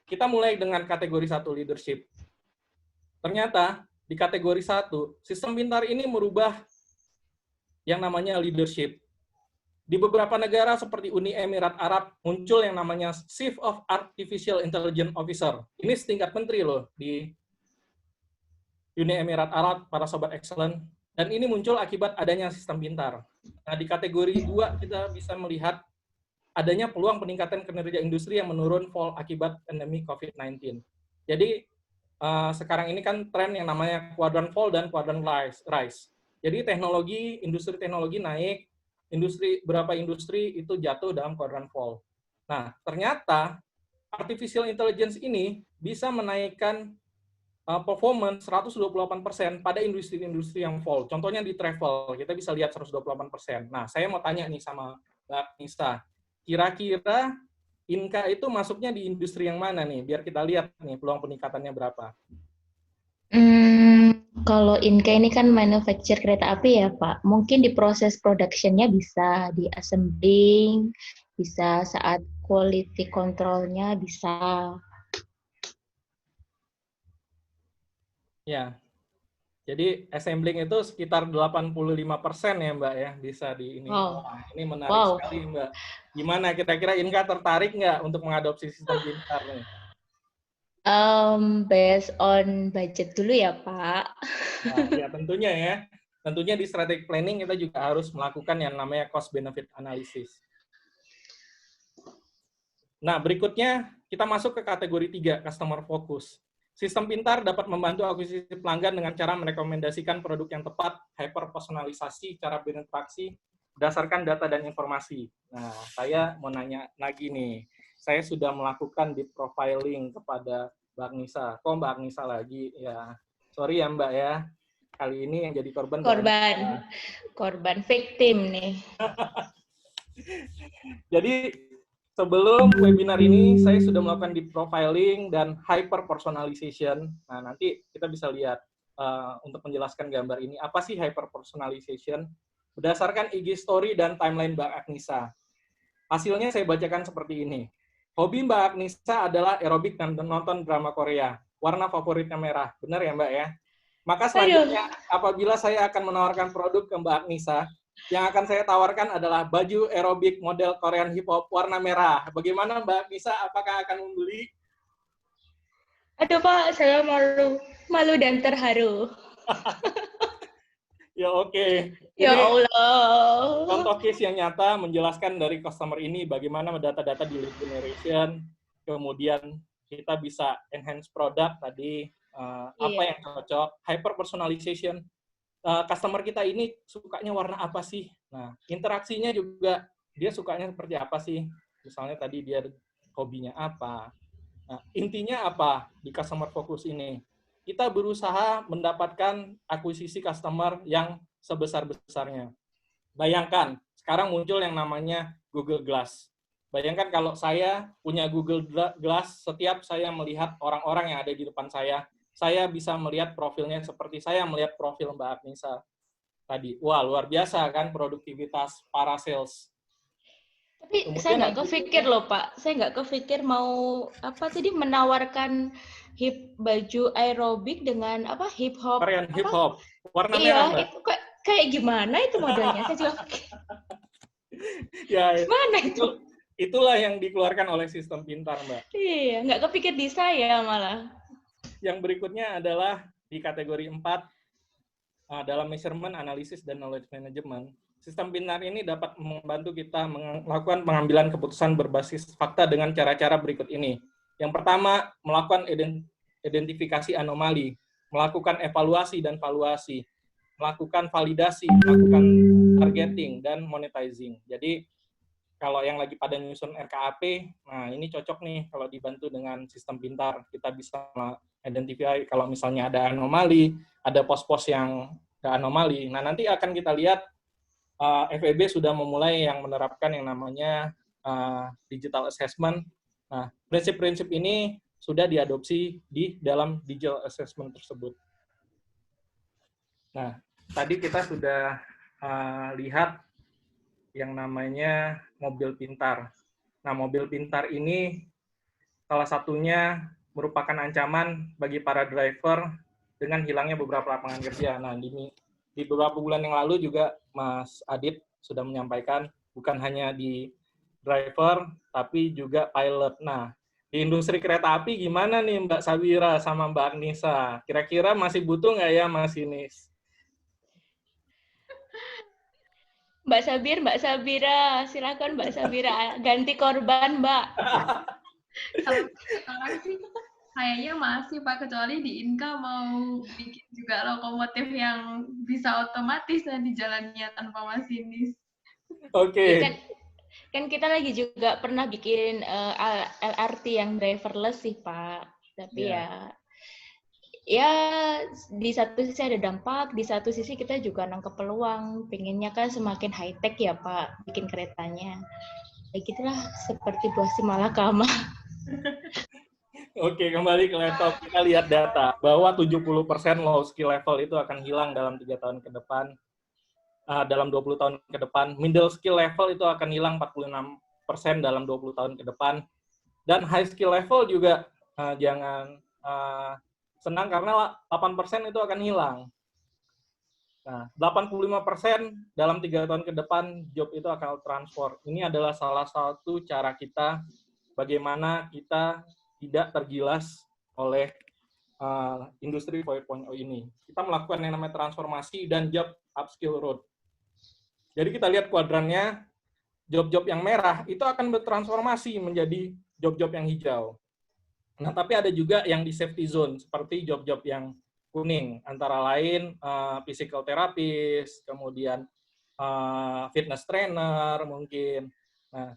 Kita mulai dengan kategori 1, leadership. Ternyata, di kategori 1, sistem pintar ini merubah yang namanya leadership. Di beberapa negara seperti Uni Emirat Arab, muncul yang namanya Chief of Artificial Intelligence Officer. Ini setingkat menteri loh di Uni Emirat Arab, para sobat excellent. Dan ini muncul akibat adanya sistem pintar. Nah, di kategori 2 kita bisa melihat adanya peluang peningkatan kinerja industri yang menurun fall akibat pandemi COVID-19. Jadi, sekarang ini kan tren yang namanya quadrant fall dan quadrant rise. Jadi, industri teknologi naik, beberapa industri itu jatuh dalam quadrant fall. Nah, ternyata artificial intelligence ini bisa menaikkan performance 128% pada industri-industri yang fall. Contohnya di travel, kita bisa lihat 128%. Nah, saya mau tanya nih sama Mbak Nisa, kira-kira Inka itu masuknya di industri yang mana nih? Biar kita lihat nih peluang peningkatannya berapa. Kalau Inka ini kan manufacture kereta api ya Pak, mungkin di proses production-nya bisa, di assembling, bisa saat quality control-nya bisa. Ya, jadi assembling itu sekitar 85% ya Mbak ya, bisa di ini. Wow. Nah, ini menarik sekali Mbak. Gimana kira-kira Inka tertarik nggak untuk mengadopsi sistem pintar nih? Based on budget dulu ya Pak. Nah, ya tentunya ya. Tentunya di strategic planning kita juga harus melakukan yang namanya cost benefit analysis. Nah, berikutnya kita masuk ke kategori 3, customer focus. Sistem pintar dapat membantu akuisisi pelanggan dengan cara merekomendasikan produk yang tepat, hyper personalisasi, cara berinteraksi, berdasarkan data dan informasi. Nah, saya mau nanya lagi nih. Saya sudah melakukan deep profiling kepada Mbak Nisa. Kok Mbak Nisa lagi? Ya, sorry ya Mbak ya. Kali ini yang jadi korban. Korban victim nih. Jadi, sebelum webinar ini, saya sudah melakukan deep profiling dan hyper personalization. Nah, nanti kita bisa lihat untuk menjelaskan gambar ini. Apa sih hyper personalization? Berdasarkan IG story dan timeline Mbak Agnisa. Hasilnya saya bacakan seperti ini. Hobi Mbak Agnisa adalah aerobik dan nonton drama Korea. Warna favoritnya merah. Benar ya Mbak ya? Maka selanjutnya, apabila saya akan menawarkan produk ke Mbak Agnisa, yang akan saya tawarkan adalah baju aerobik model Korean hip hop warna merah. Bagaimana Mbak Nisa, apakah akan membeli? Aduh Pak, saya malu dan terharu. Ya oke. Ya Allah. Contoh case yang nyata menjelaskan dari customer ini bagaimana data-data di lead generation, kemudian kita bisa enhance product tadi, apa yang cocok, hyper personalization. Customer kita ini sukanya warna apa sih? Nah, interaksinya juga dia sukanya seperti apa sih? Misalnya tadi dia hobinya apa? Nah, intinya apa di customer focus ini? kita berusaha mendapatkan akuisisi customer yang sebesar-besarnya. Bayangkan, sekarang muncul yang namanya Google Glass. Bayangkan kalau saya punya Google Glass, setiap saya melihat orang-orang yang ada di depan saya bisa melihat profilnya seperti saya melihat profil Mbak Agnisa tadi. Wah, luar biasa kan produktivitas para sales. Tapi Kemudian saya nggak kepikir loh Pak, saya nggak kepikir mau apa tadi menawarkan baju aerobik dengan apa hip hop. varian hip hop warna Iya, merah, Mbak. itu kayak gimana itu modelnya? Saya juga pikir, Ya, gimana itu? itulah yang dikeluarkan oleh sistem pintar, Mbak. Iya, nggak kepikir di saya malah. Yang berikutnya adalah di kategori 4 dalam measurement, analisis, dan knowledge management. Sistem pintar ini dapat membantu kita melakukan pengambilan keputusan berbasis fakta dengan cara-cara berikut ini. Yang pertama, melakukan identifikasi anomali, melakukan evaluasi dan valuasi, melakukan validasi, melakukan targeting, dan monetizing. Jadi, kalau yang lagi pada nyusun RKAP, nah ini cocok nih kalau dibantu dengan sistem pintar. Kita bisa identify kalau misalnya ada anomali, ada pos-pos yang ada anomali. Nah, nanti akan kita lihat FEB sudah memulai yang menerapkan yang namanya digital assessment. Nah, prinsip-prinsip ini sudah diadopsi di dalam digital assessment tersebut. Nah, tadi kita sudah lihat yang namanya mobil pintar. Nah, mobil pintar ini salah satunya merupakan ancaman bagi para driver dengan hilangnya beberapa lapangan kerja. Nah, di beberapa bulan yang lalu juga Mas Adit sudah menyampaikan bukan hanya di driver, tapi juga pilot. Nah, di industri kereta api gimana nih Mbak Sabira sama Mbak Agnisa? Kira-kira masih butuh nggak ya masinis? Mbak Sabira, silakan Mbak Sabira ganti korban, Mbak. Kalau sekarang sih kayaknya masih Pak, kecuali di Inka mau bikin juga lokomotif yang bisa otomatis di jalannya tanpa masinis. Oke. Kan kita lagi juga pernah bikin LRT yang driverless sih Pak. Tapi ya di satu sisi ada dampak, di satu sisi kita juga nangkep peluang. Pengennya kan semakin high tech ya Pak, bikin keretanya. Ya gitulah, seperti buah si malakama. Oke, kembali ke laptop. Kita lihat data bahwa 70% low skill level itu akan hilang dalam 3 tahun ke depan. Dalam 20 tahun ke depan. Middle skill level itu akan hilang 46% dalam 20 tahun ke depan. Dan high skill level juga jangan senang karena 8% itu akan hilang. Nah, 85% dalam 3 tahun ke depan job itu akan transfer. Ini adalah salah satu cara kita bagaimana kita tidak tergilas oleh industri 4.0 ini. Kita melakukan yang namanya transformasi dan job upskill road. Jadi kita lihat kuadrannya, job-job yang merah itu akan bertransformasi menjadi job-job yang hijau. Nah, tapi ada juga yang di safety zone, seperti job-job yang kuning, antara lain physical therapist, kemudian fitness trainer mungkin. Nah,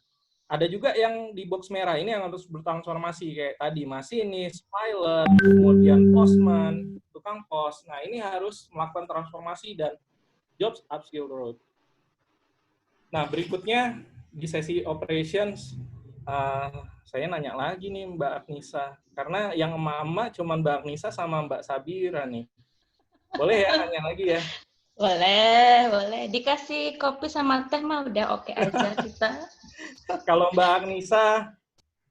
ada juga yang di box merah, ini yang harus bertransformasi, kayak tadi masinis, pilot, kemudian postman, tukang pos. Nah, ini harus melakukan transformasi dan jobs upskill road. Nah, berikutnya di sesi operations, saya nanya lagi nih Mbak Agnisa, karena yang emak-emak cuma Mbak Agnisa sama Mbak Sabira nih. Boleh ya nanya lagi ya? Boleh. Dikasih kopi sama teh mah udah oke aja kita. Kalau Mbak Agnisa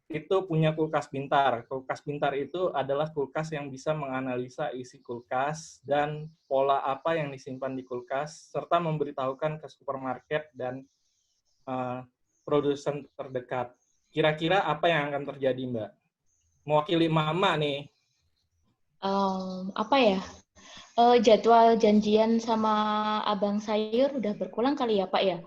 itu punya kulkas pintar. Kulkas pintar itu adalah kulkas yang bisa menganalisa isi kulkas dan pola apa yang disimpan di kulkas, serta memberitahukan ke supermarket dan produsen terdekat. Kira-kira apa yang akan terjadi, Mbak? Mewakili Mama nih. Apa ya? Jadwal janjian sama abang sayur udah berkurang kali ya, Pak ya?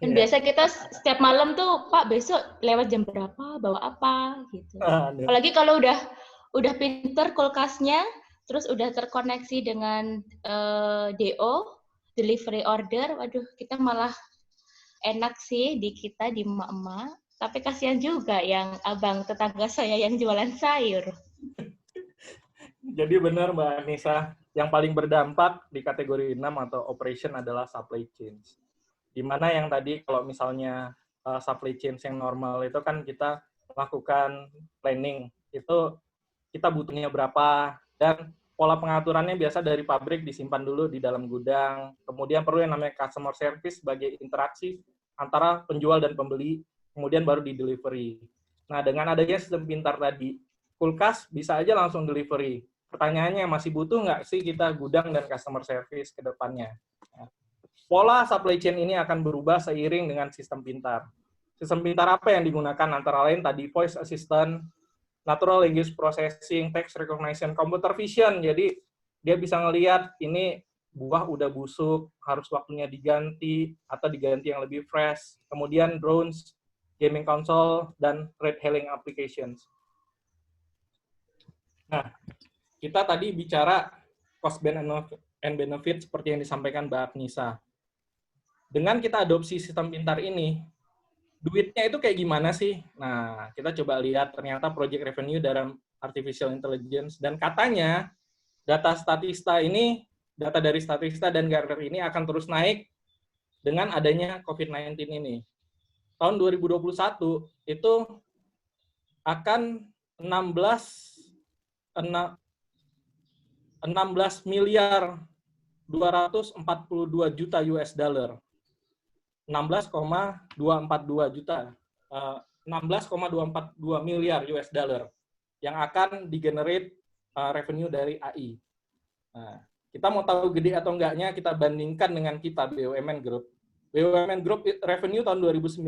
Dan biasa kita setiap malam tuh, Pak besok lewat jam berapa, bawa apa, gitu. Apalagi kalau udah pinter kulkasnya, terus udah terkoneksi dengan DO, delivery order, waduh kita malah enak sih di kita, di emak-emak. Tapi kasihan juga yang abang tetangga saya yang jualan sayur. Jadi benar Mbak Nisa, yang paling berdampak di kategori 6 atau operation adalah supply chain. Di mana yang tadi kalau misalnya supply chain yang normal itu kan kita lakukan planning, itu kita butuhnya berapa, dan pola pengaturannya biasa dari pabrik disimpan dulu di dalam gudang, kemudian perlu yang namanya customer service sebagai interaksi antara penjual dan pembeli, kemudian baru di delivery. Nah, dengan adanya sistem pintar tadi, kulkas bisa aja langsung delivery. Pertanyaannya, masih butuh nggak sih kita gudang dan customer service ke depannya? Pola supply chain ini akan berubah seiring dengan sistem pintar. Sistem pintar apa yang digunakan? Antara lain tadi voice assistant, natural language processing, text recognition, computer vision. Jadi dia bisa ngelihat ini buah udah busuk, harus waktunya diganti atau diganti yang lebih fresh. Kemudian drones, gaming console, dan ride hailing applications. Nah, kita tadi bicara cost and benefit seperti yang disampaikan Mbak Nisa. Dengan kita adopsi sistem pintar ini, duitnya itu kayak gimana sih? Nah, kita coba lihat ternyata project revenue dalam artificial intelligence, dan katanya data dari Statista dan Gartner ini akan terus naik dengan adanya COVID-19 ini. Tahun 2021 itu akan 16 miliar 242 juta US dollar. 16,242 juta. 16,242 miliar US dollar yang akan di-generate revenue dari AI. Nah, kita mau tahu gede atau enggaknya, kita bandingkan dengan kita, BUMN Group. BUMN Group revenue tahun 2019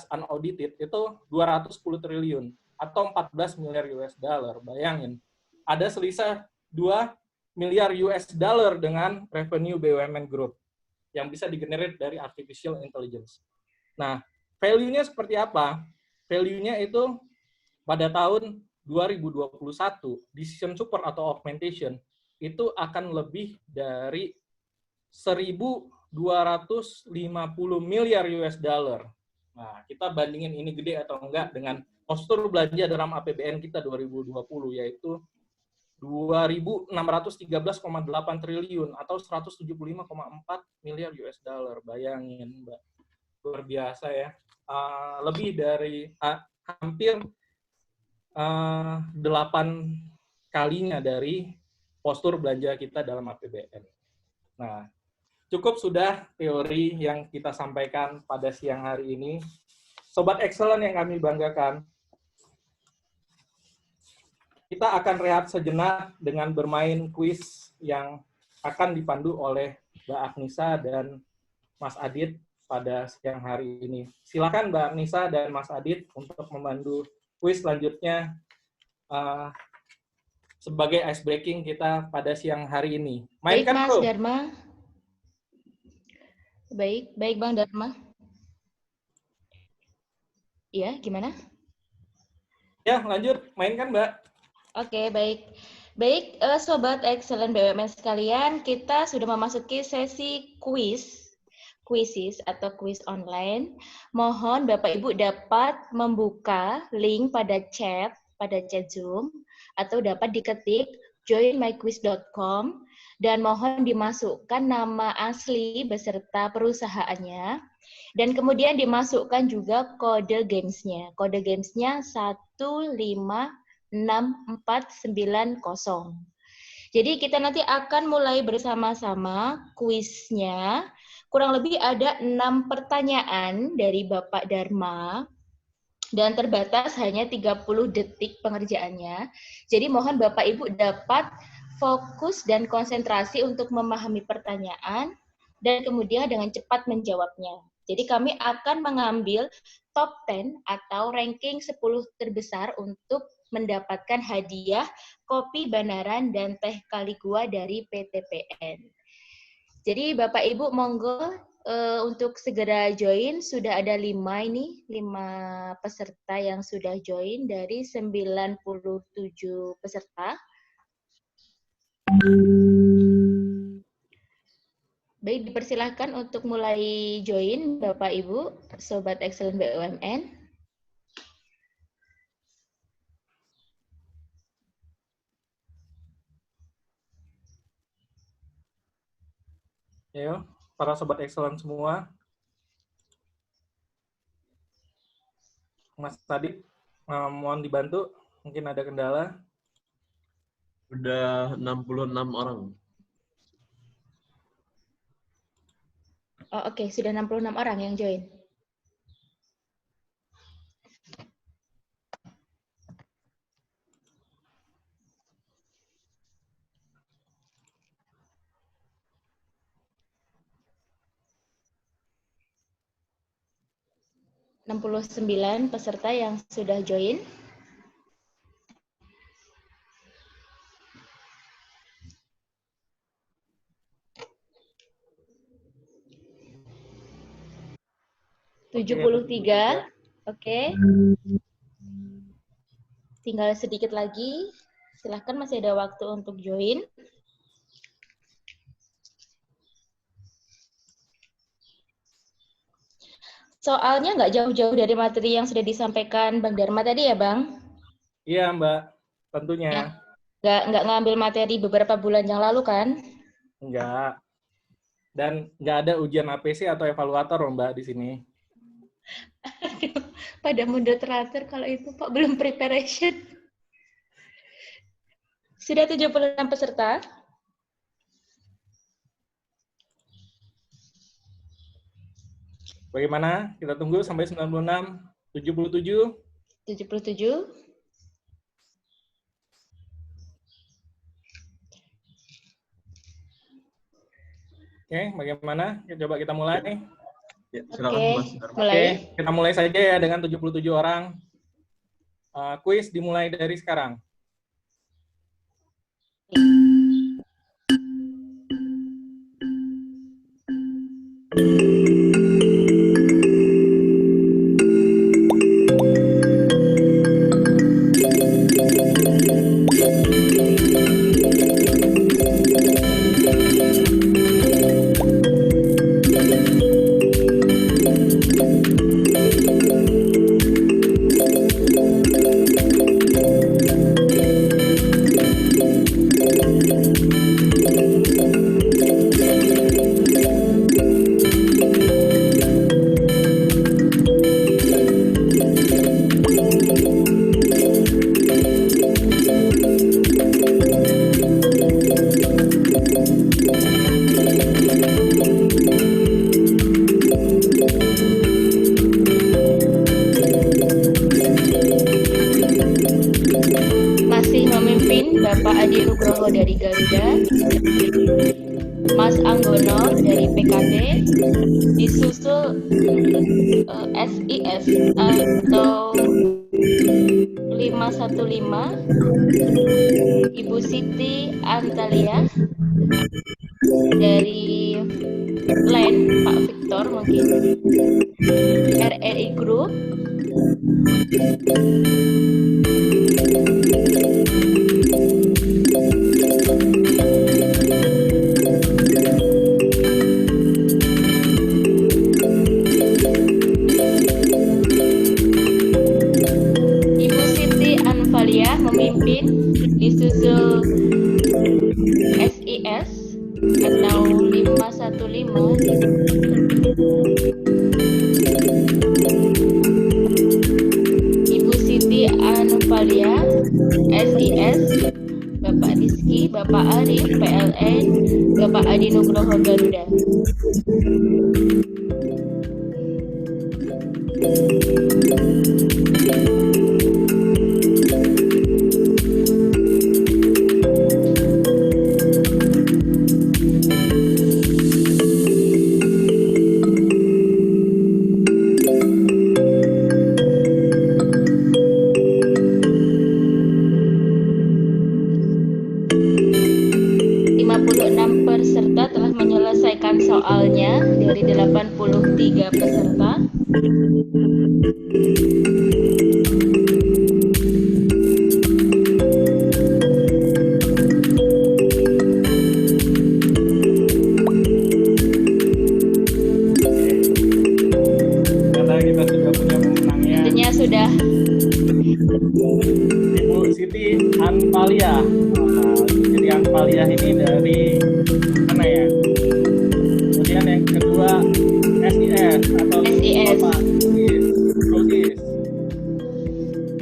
unaudited itu 210 triliun atau 14 miliar US dollar. Bayangin, ada selisih 2 miliar US dollar dengan revenue BUMN Group yang bisa di-generate dari artificial intelligence. Nah, value-nya seperti apa? Value-nya itu pada tahun 2021, decision support atau augmentation itu akan lebih dari 1.250 miliar US dollar. Nah, kita bandingin ini gede atau enggak dengan postur belanja dalam APBN kita 2020, yaitu 2.613,8 triliun atau 175,4 miliar US dollar. Bayangin, Mbak. Luar biasa ya. Lebih dari hampir 8 kalinya dari postur belanja kita dalam APBN. Nah, cukup sudah teori yang kita sampaikan pada siang hari ini. Sobat Excellent yang kami banggakan, kita akan rehat sejenak dengan bermain kuis yang akan dipandu oleh Mbak Agnisa dan Mas Adit pada siang hari ini. Silakan Mbak Agnisa dan Mas Adit untuk memandu kuis selanjutnya sebagai ice breaking kita pada siang hari ini. Mainkan, baik, Mas bro. Dharma. Baik Bang Dharma. Iya, gimana? Ya, lanjut. Mainkan, Mbak. Oke, baik. Baik, Sobat Excellent BUMN sekalian, kita sudah memasuki sesi quizzes atau quiz online. Mohon Bapak Ibu dapat membuka link pada chat Zoom, atau dapat diketik joinmyquiz.com, dan mohon dimasukkan nama asli beserta perusahaannya, dan kemudian dimasukkan juga kode gamesnya. Kode gamesnya 1564990. Jadi kita nanti akan mulai bersama-sama kuisnya. Kurang lebih ada 6 pertanyaan dari Bapak Dharma dan terbatas hanya 30 detik pengerjaannya. Jadi mohon Bapak Ibu dapat fokus dan konsentrasi untuk memahami pertanyaan dan kemudian dengan cepat menjawabnya. Jadi kami akan mengambil top 10 atau ranking 10 terbesar untuk mendapatkan hadiah kopi Banaran dan teh Kaligua dari PTPN. Jadi Bapak Ibu monggo untuk segera join. Sudah ada 5 peserta yang sudah join dari 97 peserta. Baik, dipersilahkan untuk mulai join Bapak Ibu, Sobat Excellent BUMN. Ayo, para sobat excellent semua. Mas Adit, mohon dibantu. Mungkin ada kendala. Udah 66 orang. Oh, oke, sudah 66 orang yang join. ...69 peserta yang sudah join. Oke, 73, oke. Tinggal sedikit lagi. Silahkan, masih ada waktu untuk join. Soalnya nggak jauh-jauh dari materi yang sudah disampaikan Bang Dharma tadi ya, Bang? Iya, Mbak. Tentunya. Ya. Nggak ngambil materi beberapa bulan yang lalu, kan? Enggak. Dan nggak ada ujian APC atau evaluator loh, Mbak, di sini. Aduh, pada mundur teratur kalau itu, Pak. Belum preparation. Sudah 76 peserta. Bagaimana? Kita tunggu sampai 96, 77. 77. Oke, bagaimana? Coba kita mulai. Ya, silakan Oke, Mas Dharma. mulai. Oke, kita mulai saja ya dengan 77 orang. Kuis dimulai dari sekarang. Masih memimpin Bapak Adi Nugroho dari Garuda, Mas Anggono dari PKB, disusul SIS atau 515, Ibu Siti Antalia dari LAN, Pak Victor mungkin, RRI Group, Ibu Siti Anvalia memimpin, disusul SIS atau 515, Ibu Siti Anvalia, SIS, Bapak Rizky, Bapak Arif, PLN, Bapak Adi Nugroho Garuda. Peserta telah menyelesaikan soalnya dari 83 peserta. Karena kita sudah punya pemenangnya. Tentunya sudah. Ibu Siti Anvalia. Jadi Anvalia ini dari mana ya? SIS. Apa? SIS.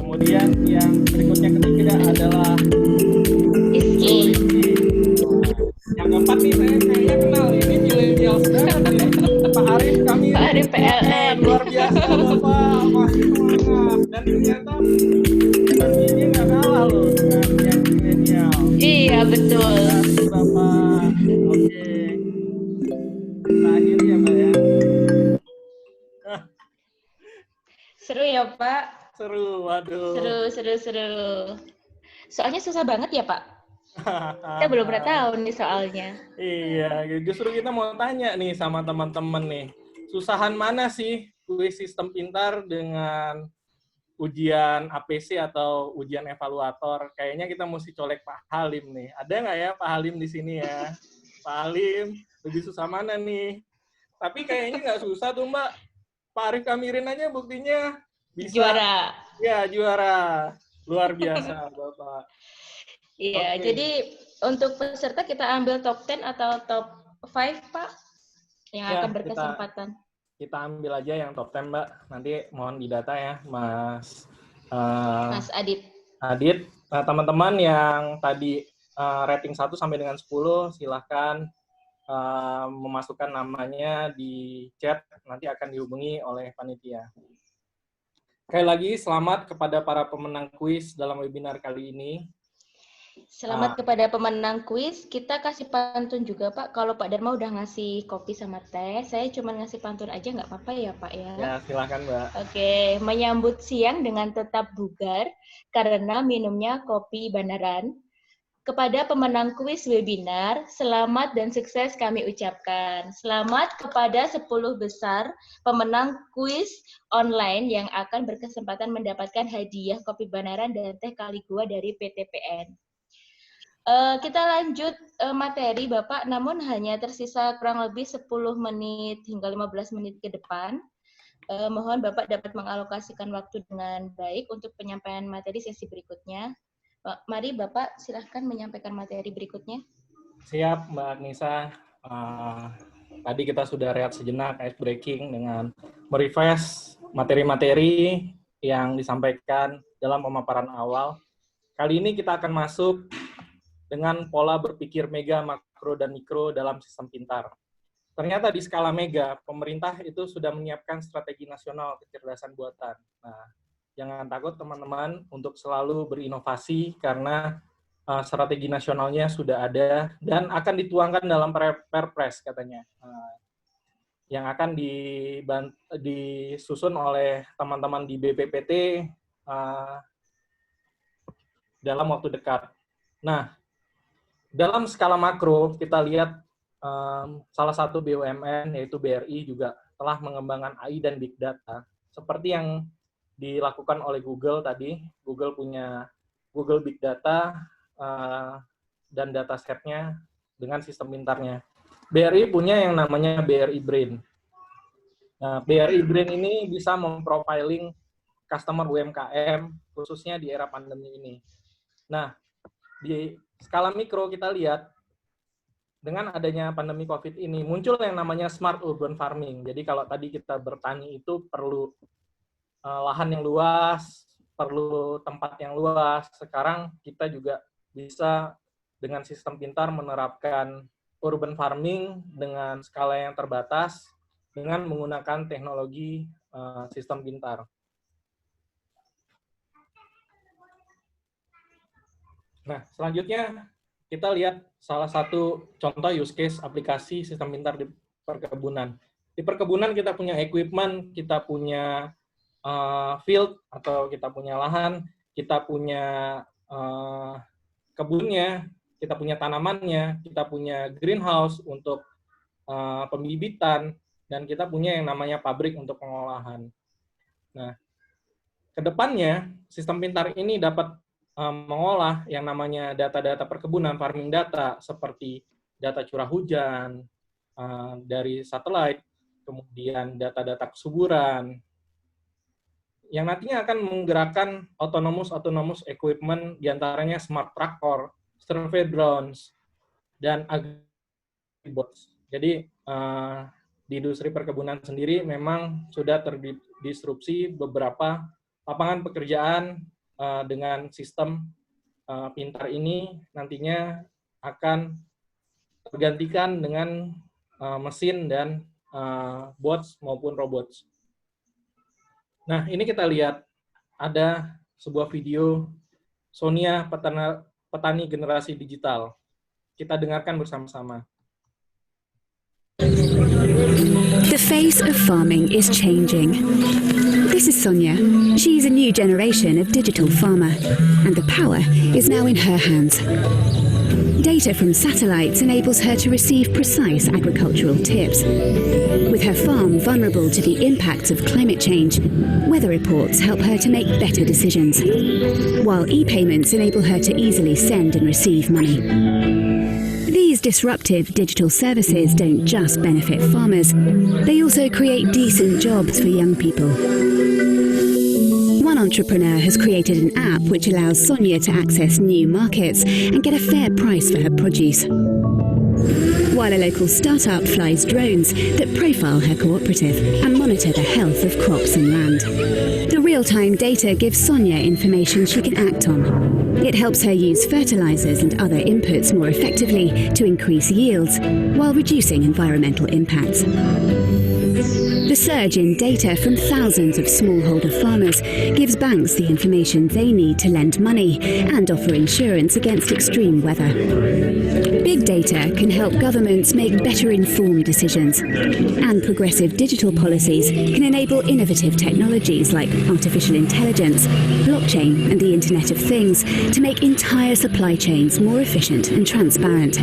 Kemudian yang berikutnya ketiga adalah ISKI. yang keempat nih saya kayaknya kenal ini milenial banget nih. Pak Arif kami Pak Arif PLN. luar biasa Bapak, masih semangat dan ternyata energinya nggak kalah loh dengan yang milenial. Iya, betul. Bapak, oke. Terakhir ya Mbak ya. Seru ya, Pak? Seru, waduh. Seru. Soalnya susah banget ya, Pak? Kita belum pernah tahu nih soalnya. Iya, justru kita mau tanya nih sama teman-teman nih. Susahan mana sih kuis sistem pintar dengan ujian APC atau ujian evaluator? Kayaknya kita mesti colek Pak Halim nih. Ada nggak ya Pak Halim di sini ya? Pak Halim, lebih susah mana nih? Tapi kayaknya nggak susah tuh Mbak. Pak Arif Kamirin aja buktinya bisa. Juara. Ya, juara. Luar biasa, Bapak. Iya, Oke. jadi untuk peserta kita ambil top 10 atau top 5, Pak? Yang Ya, akan berkesempatan. Kita ambil aja yang top 10, Mbak. Nanti mohon didata ya, Mas Mas Adit. Adit. Nah, teman-teman yang tadi rating 1 sampai dengan 10, silahkan memasukkan namanya di chat, nanti akan dihubungi oleh panitia. Sekali lagi, selamat kepada para pemenang kuis dalam webinar kali ini. Selamat kepada pemenang kuis. Kita kasih pantun juga, Pak. Kalau Pak Dharma udah ngasih kopi sama teh, saya cuma ngasih pantun aja nggak apa-apa ya, Pak ya? Ya, silakan, Mbak. Oke, menyambut siang dengan tetap bugar karena minumnya kopi Banaran. Kepada pemenang kuis webinar, selamat dan sukses kami ucapkan. Selamat kepada 10 besar pemenang kuis online yang akan berkesempatan mendapatkan hadiah kopi Banaran dan teh Kaligua dari PTPN. Kita lanjut materi Bapak, namun hanya tersisa kurang lebih 10 menit hingga 15 menit ke depan. Mohon Bapak dapat mengalokasikan waktu dengan baik untuk penyampaian materi sesi berikutnya. Mari Bapak silahkan menyampaikan materi berikutnya. Siap Mbak Nisa. Tadi kita sudah rehat sejenak ice breaking dengan merefresh materi-materi yang disampaikan dalam pemaparan awal. Kali ini kita akan masuk dengan pola berpikir mega, makro, dan mikro dalam sistem pintar. Ternyata di skala mega, pemerintah itu sudah menyiapkan strategi nasional kecerdasan buatan. Nah, jangan takut teman-teman untuk selalu berinovasi karena strategi nasionalnya sudah ada dan akan dituangkan dalam Perpres katanya. Yang akan disusun oleh teman-teman di BPPT dalam waktu dekat. Nah, dalam skala makro kita lihat salah satu BUMN yaitu BRI juga telah mengembangkan AI dan Big Data seperti yang dilakukan oleh Google tadi. Google punya Google Big Data dan datasetnya dengan sistem pintarnya. BRI punya yang namanya BRI Brain. Nah, BRI Brain ini bisa memprofiling customer UMKM khususnya di era pandemi ini. Nah, di skala mikro kita lihat dengan adanya pandemi COVID ini muncul yang namanya smart urban farming. Jadi kalau tadi kita bertani itu perlu lahan yang luas, perlu tempat yang luas. Sekarang kita juga bisa dengan sistem pintar menerapkan urban farming dengan skala yang terbatas dengan menggunakan teknologi sistem pintar. Nah, selanjutnya kita lihat salah satu contoh use case aplikasi sistem pintar di perkebunan. Di perkebunan kita punya equipment, kita punya field atau kita punya lahan, kita punya kebunnya, kita punya tanamannya, kita punya greenhouse untuk pembibitan, dan kita punya yang namanya pabrik untuk pengolahan. Nah, kedepannya sistem pintar ini dapat mengolah yang namanya data-data perkebunan, farming data, seperti data curah hujan dari satelit, kemudian data-data kesuburan, yang nantinya akan menggerakkan autonomous equipment, diantaranya smart tractor, survey drones, dan agribots. Jadi di industri perkebunan sendiri memang sudah terdisrupsi beberapa lapangan pekerjaan dengan sistem pintar ini nantinya akan tergantikan dengan mesin dan bots maupun robots. Nah, ini kita lihat ada sebuah video Sonia petani generasi digital. Kita dengarkan bersama-sama. The face of farming is changing. This is Sonia. She's a new generation of digital farmer, and the power is now in her hands. Data from satellites enables her to receive precise agricultural tips. With her farm vulnerable to the impacts of climate change, weather reports help her to make better decisions, while e-payments enable her to easily send and receive money. These disruptive digital services don't just benefit farmers, they also create decent jobs for young people. One entrepreneur has created an app which allows Sonia to access new markets and get a fair price for her produce, while a local startup flies drones that profile her cooperative and monitor the health of crops and land. The real-time data gives Sonia information she can act on. It helps her use fertilizers and other inputs more effectively to increase yields while reducing environmental impacts. The surge in data from thousands of smallholder farmers gives banks the information they need to lend money and offer insurance against extreme weather. Big data can help governments make better informed decisions, and progressive digital policies can enable innovative technologies like artificial intelligence, blockchain and the Internet of Things to make entire supply chains more efficient and transparent.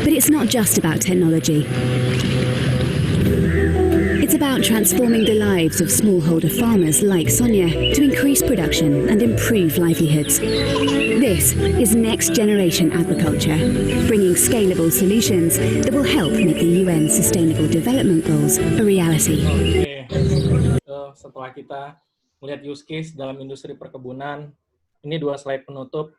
But it's not just about technology. It's about transforming the lives of smallholder farmers like Sonia to increase production and improve livelihoods. This is next generation agriculture, bringing scalable solutions that will help make the UN Sustainable Development Goals a reality. Setelah kita melihat use case dalam industri perkebunan, ini 2 slide penutup.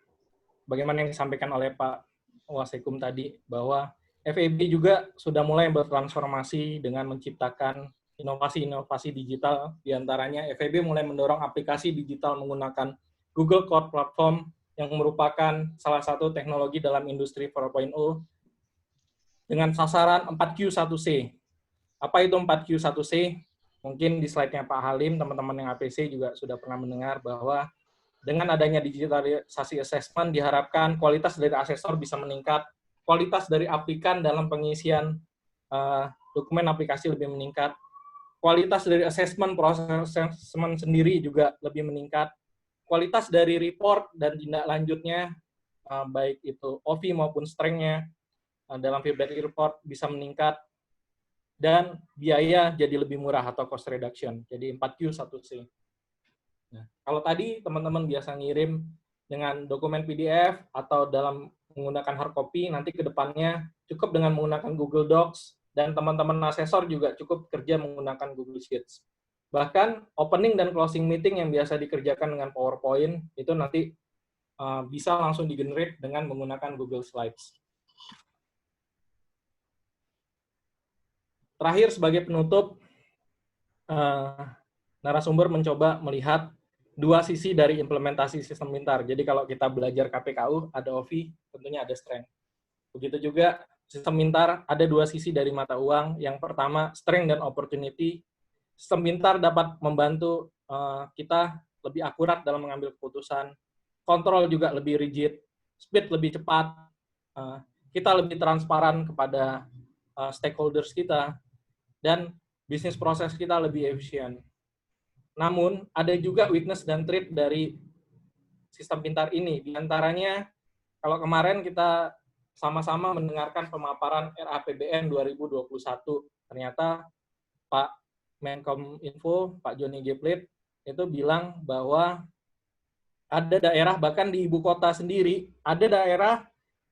Bagaimana yang disampaikan oleh Pak Wasekum tadi, bahwa FEB juga sudah mulai bertransformasi dengan menciptakan inovasi-inovasi digital, diantaranya FEB mulai mendorong aplikasi digital menggunakan Google Cloud Platform yang merupakan salah satu teknologi dalam industri 4.0 dengan sasaran 4Q1C. Apa itu 4Q1C? Mungkin di slide-nya Pak Halim, teman-teman yang APC juga sudah pernah mendengar bahwa dengan adanya digitalisasi assessment diharapkan kualitas dari asesor bisa meningkat, kualitas dari aplikan dalam pengisian dokumen aplikasi lebih meningkat, kualitas dari assessment assessment sendiri juga lebih meningkat, kualitas dari report dan tindak lanjutnya, baik itu OV maupun strength-nya dalam feedback report bisa meningkat, dan biaya jadi lebih murah atau cost reduction, jadi 4Q1C. Nah, kalau tadi teman-teman biasa ngirim dengan dokumen PDF atau dalam menggunakan hard copy, nanti ke depannya cukup dengan menggunakan Google Docs, dan teman-teman asesor juga cukup kerja menggunakan Google Sheets. Bahkan opening dan closing meeting yang biasa dikerjakan dengan PowerPoint, itu nanti bisa langsung di-generate dengan menggunakan Google Slides. Terakhir, sebagai penutup, narasumber mencoba melihat 2 sisi dari implementasi sistem pintar. Jadi kalau kita belajar KPKU, ada OV, tentunya ada strength. Begitu juga sistem pintar ada 2 sisi dari mata uang. Yang pertama, strength dan opportunity. Sistem pintar dapat membantu kita lebih akurat dalam mengambil keputusan, kontrol juga lebih rigid, speed lebih cepat, kita lebih transparan kepada stakeholders kita, dan bisnis proses kita lebih efisien. Namun, ada juga weakness dan threat dari sistem pintar ini. Di antaranya, kalau kemarin kita sama-sama mendengarkan pemaparan RAPBN 2021, ternyata Pak Menkominfo, Pak Joni G. Plate, itu bilang bahwa ada daerah, bahkan di ibu kota sendiri, ada daerah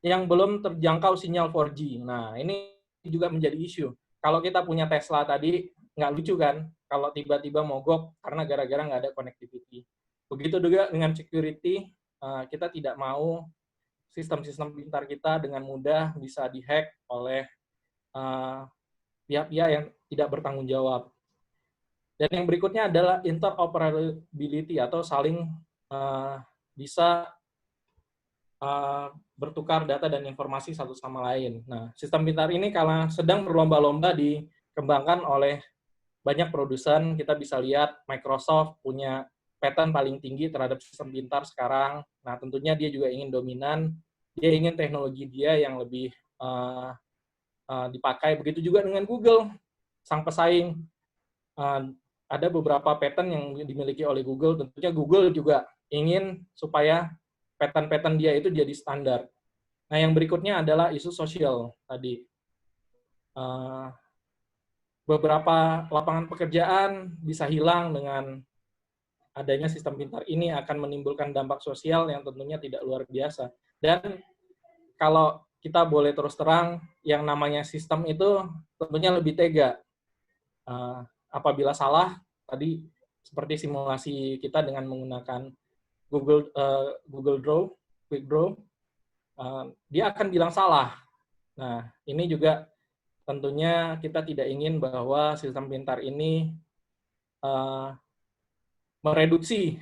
yang belum terjangkau sinyal 4G. Nah, ini juga menjadi isu. Kalau kita punya Tesla tadi, nggak lucu kan kalau tiba-tiba mogok karena gara-gara nggak ada connectivity. Begitu juga dengan security, kita tidak mau sistem-sistem pintar kita dengan mudah bisa dihack oleh pihak-pihak yang tidak bertanggung jawab. Dan yang berikutnya adalah interoperability atau saling bisa bertukar data dan informasi satu sama lain. Nah, sistem pintar ini karena sedang berlomba-lomba dikembangkan oleh banyak produsen. Kita bisa lihat Microsoft punya patent paling tinggi terhadap sistem pintar sekarang. Nah, tentunya dia juga ingin dominan. Dia ingin teknologi dia yang lebih dipakai. Begitu juga dengan Google, sang pesaing. Ada beberapa patent yang dimiliki oleh Google. Tentunya Google juga ingin supaya patent-patent dia itu jadi standar. Nah, yang berikutnya adalah isu sosial tadi. Beberapa lapangan pekerjaan bisa hilang dengan adanya sistem pintar ini, akan menimbulkan dampak sosial yang tentunya tidak luar biasa. Dan kalau kita boleh terus terang, yang namanya sistem itu tentunya lebih tega. Apabila salah, tadi seperti simulasi kita dengan menggunakan Google Draw, Quick Draw, dia akan bilang salah. Nah, ini juga tentunya kita tidak ingin bahwa sistem pintar ini mereduksi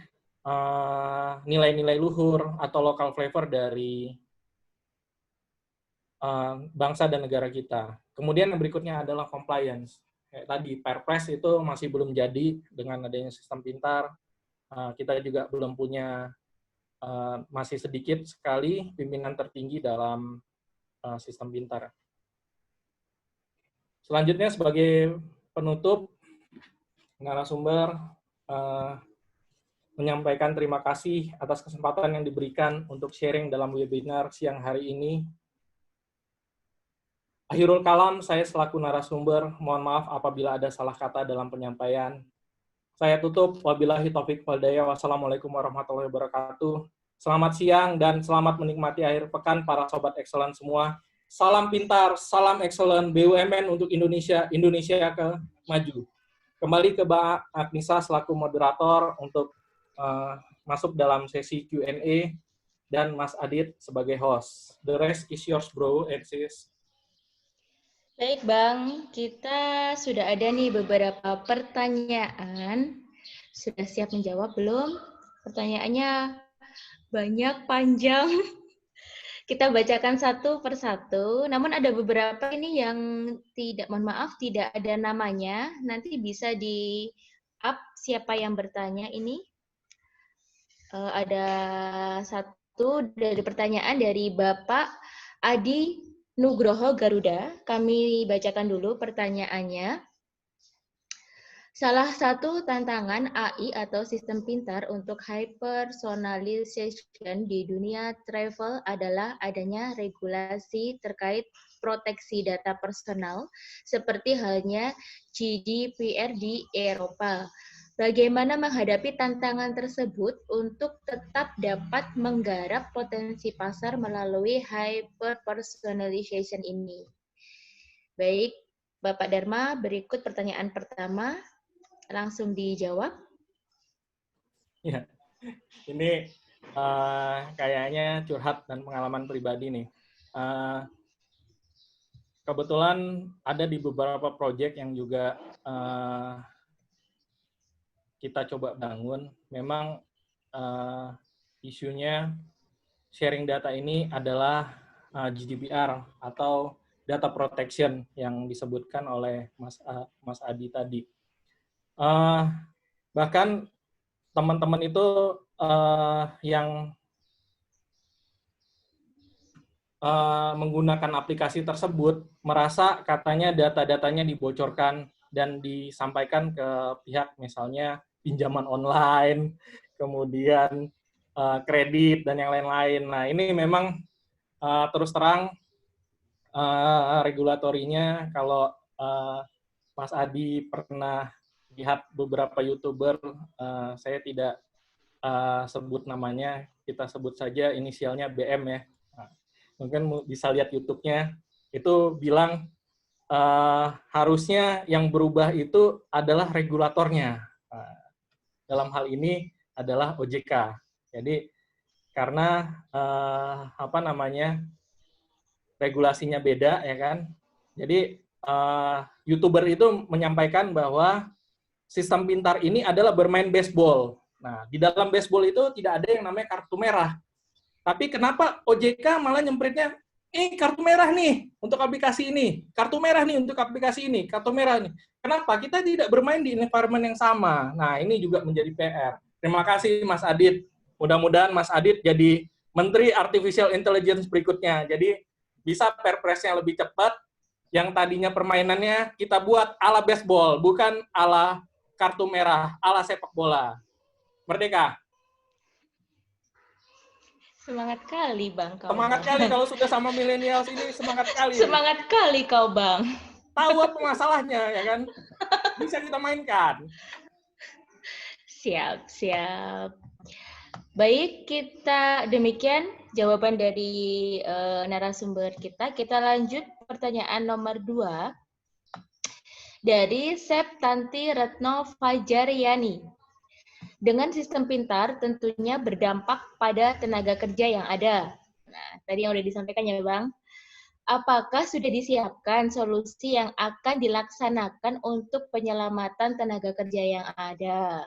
nilai-nilai luhur atau local flavor dari bangsa dan negara kita. Kemudian yang berikutnya adalah compliance. Kayak tadi, Perpres itu masih belum jadi dengan adanya sistem pintar. Kita juga belum punya, masih sedikit sekali pimpinan tertinggi dalam sistem pintar. Selanjutnya sebagai penutup, narasumber menyampaikan terima kasih atas kesempatan yang diberikan untuk sharing dalam webinar siang hari ini. Akhirul kalam, saya selaku narasumber, mohon maaf apabila ada salah kata dalam penyampaian. Saya tutup, wabillahi taufiq wal hidayah, wassalamualaikum warahmatullahi wabarakatuh. Selamat siang dan selamat menikmati akhir pekan para sobat excellent semua. Salam pintar, salam excellent, BUMN untuk Indonesia, Indonesia ke maju. Kembali ke Mbak Agnisa selaku moderator untuk masuk dalam sesi Q&A dan Mas Adit sebagai host. The rest is yours, bro and sis. Baik Bang, kita sudah ada nih beberapa pertanyaan. Sudah siap menjawab belum? Pertanyaannya banyak, panjang. Kita bacakan satu persatu. Namun ada beberapa ini yang tidak, mohon maaf, tidak ada namanya. Nanti bisa di-up siapa yang bertanya ini. Ada satu dari pertanyaan dari Bapak Adi Nugroho Garuda, kami bacakan dulu pertanyaannya. Salah satu tantangan AI atau sistem pintar untuk hypersonalization di dunia travel adalah adanya regulasi terkait proteksi data personal, seperti halnya GDPR di Eropa. Bagaimana menghadapi tantangan tersebut untuk tetap dapat menggarap potensi pasar melalui hyper-personalization ini? Baik, Bapak Dharma, berikut pertanyaan pertama. Langsung dijawab. Ya, ini kayaknya curhat dan pengalaman pribadi nih. Kebetulan ada di beberapa proyek yang juga kita coba bangun, memang isunya sharing data ini adalah GDPR atau data protection yang disebutkan oleh Mas Adi tadi. Bahkan teman-teman itu yang menggunakan aplikasi tersebut merasa katanya data-datanya dibocorkan dan disampaikan ke pihak misalnya pinjaman online, kemudian kredit, dan yang lain-lain. Nah, ini memang terus terang regulatorinya, kalau Mas Adi pernah lihat beberapa YouTuber, saya tidak sebut namanya, kita sebut saja inisialnya BM ya. Nah, mungkin bisa lihat YouTube-nya, itu bilang harusnya yang berubah itu adalah regulatornya. Dalam hal ini adalah OJK. Jadi karena regulasinya beda ya kan. Jadi YouTuber itu menyampaikan bahwa sistem pintar ini adalah bermain baseball. Nah, di dalam baseball itu tidak ada yang namanya kartu merah. Tapi kenapa OJK malah nyempritnya, kartu merah nih untuk aplikasi ini, kartu merah nih untuk aplikasi ini, kartu merah nih. Kenapa? Kita tidak bermain di environment yang sama. Nah, ini juga menjadi PR. Terima kasih Mas Adit. Mudah-mudahan Mas Adit jadi Menteri Artificial Intelligence berikutnya. Jadi bisa perpresnya lebih cepat. Yang tadinya permainannya kita buat ala baseball, bukan ala kartu merah, ala sepak bola. Merdeka. Semangat kali, Bang. Semangat kali kalau sudah sama milenials ini, semangat kali. Semangat kali kau, Bang. Tahu apa masalahnya, ya kan? Bisa kita mainkan. Siap, siap. Baik, kita demikian jawaban dari narasumber kita. Kita lanjut pertanyaan nomor 2 dari Septanti Retno Fajaryani. Dengan sistem pintar tentunya berdampak pada tenaga kerja yang ada. Nah, tadi yang udah disampaikan ya, Bang. Apakah sudah disiapkan solusi yang akan dilaksanakan untuk penyelamatan tenaga kerja yang ada?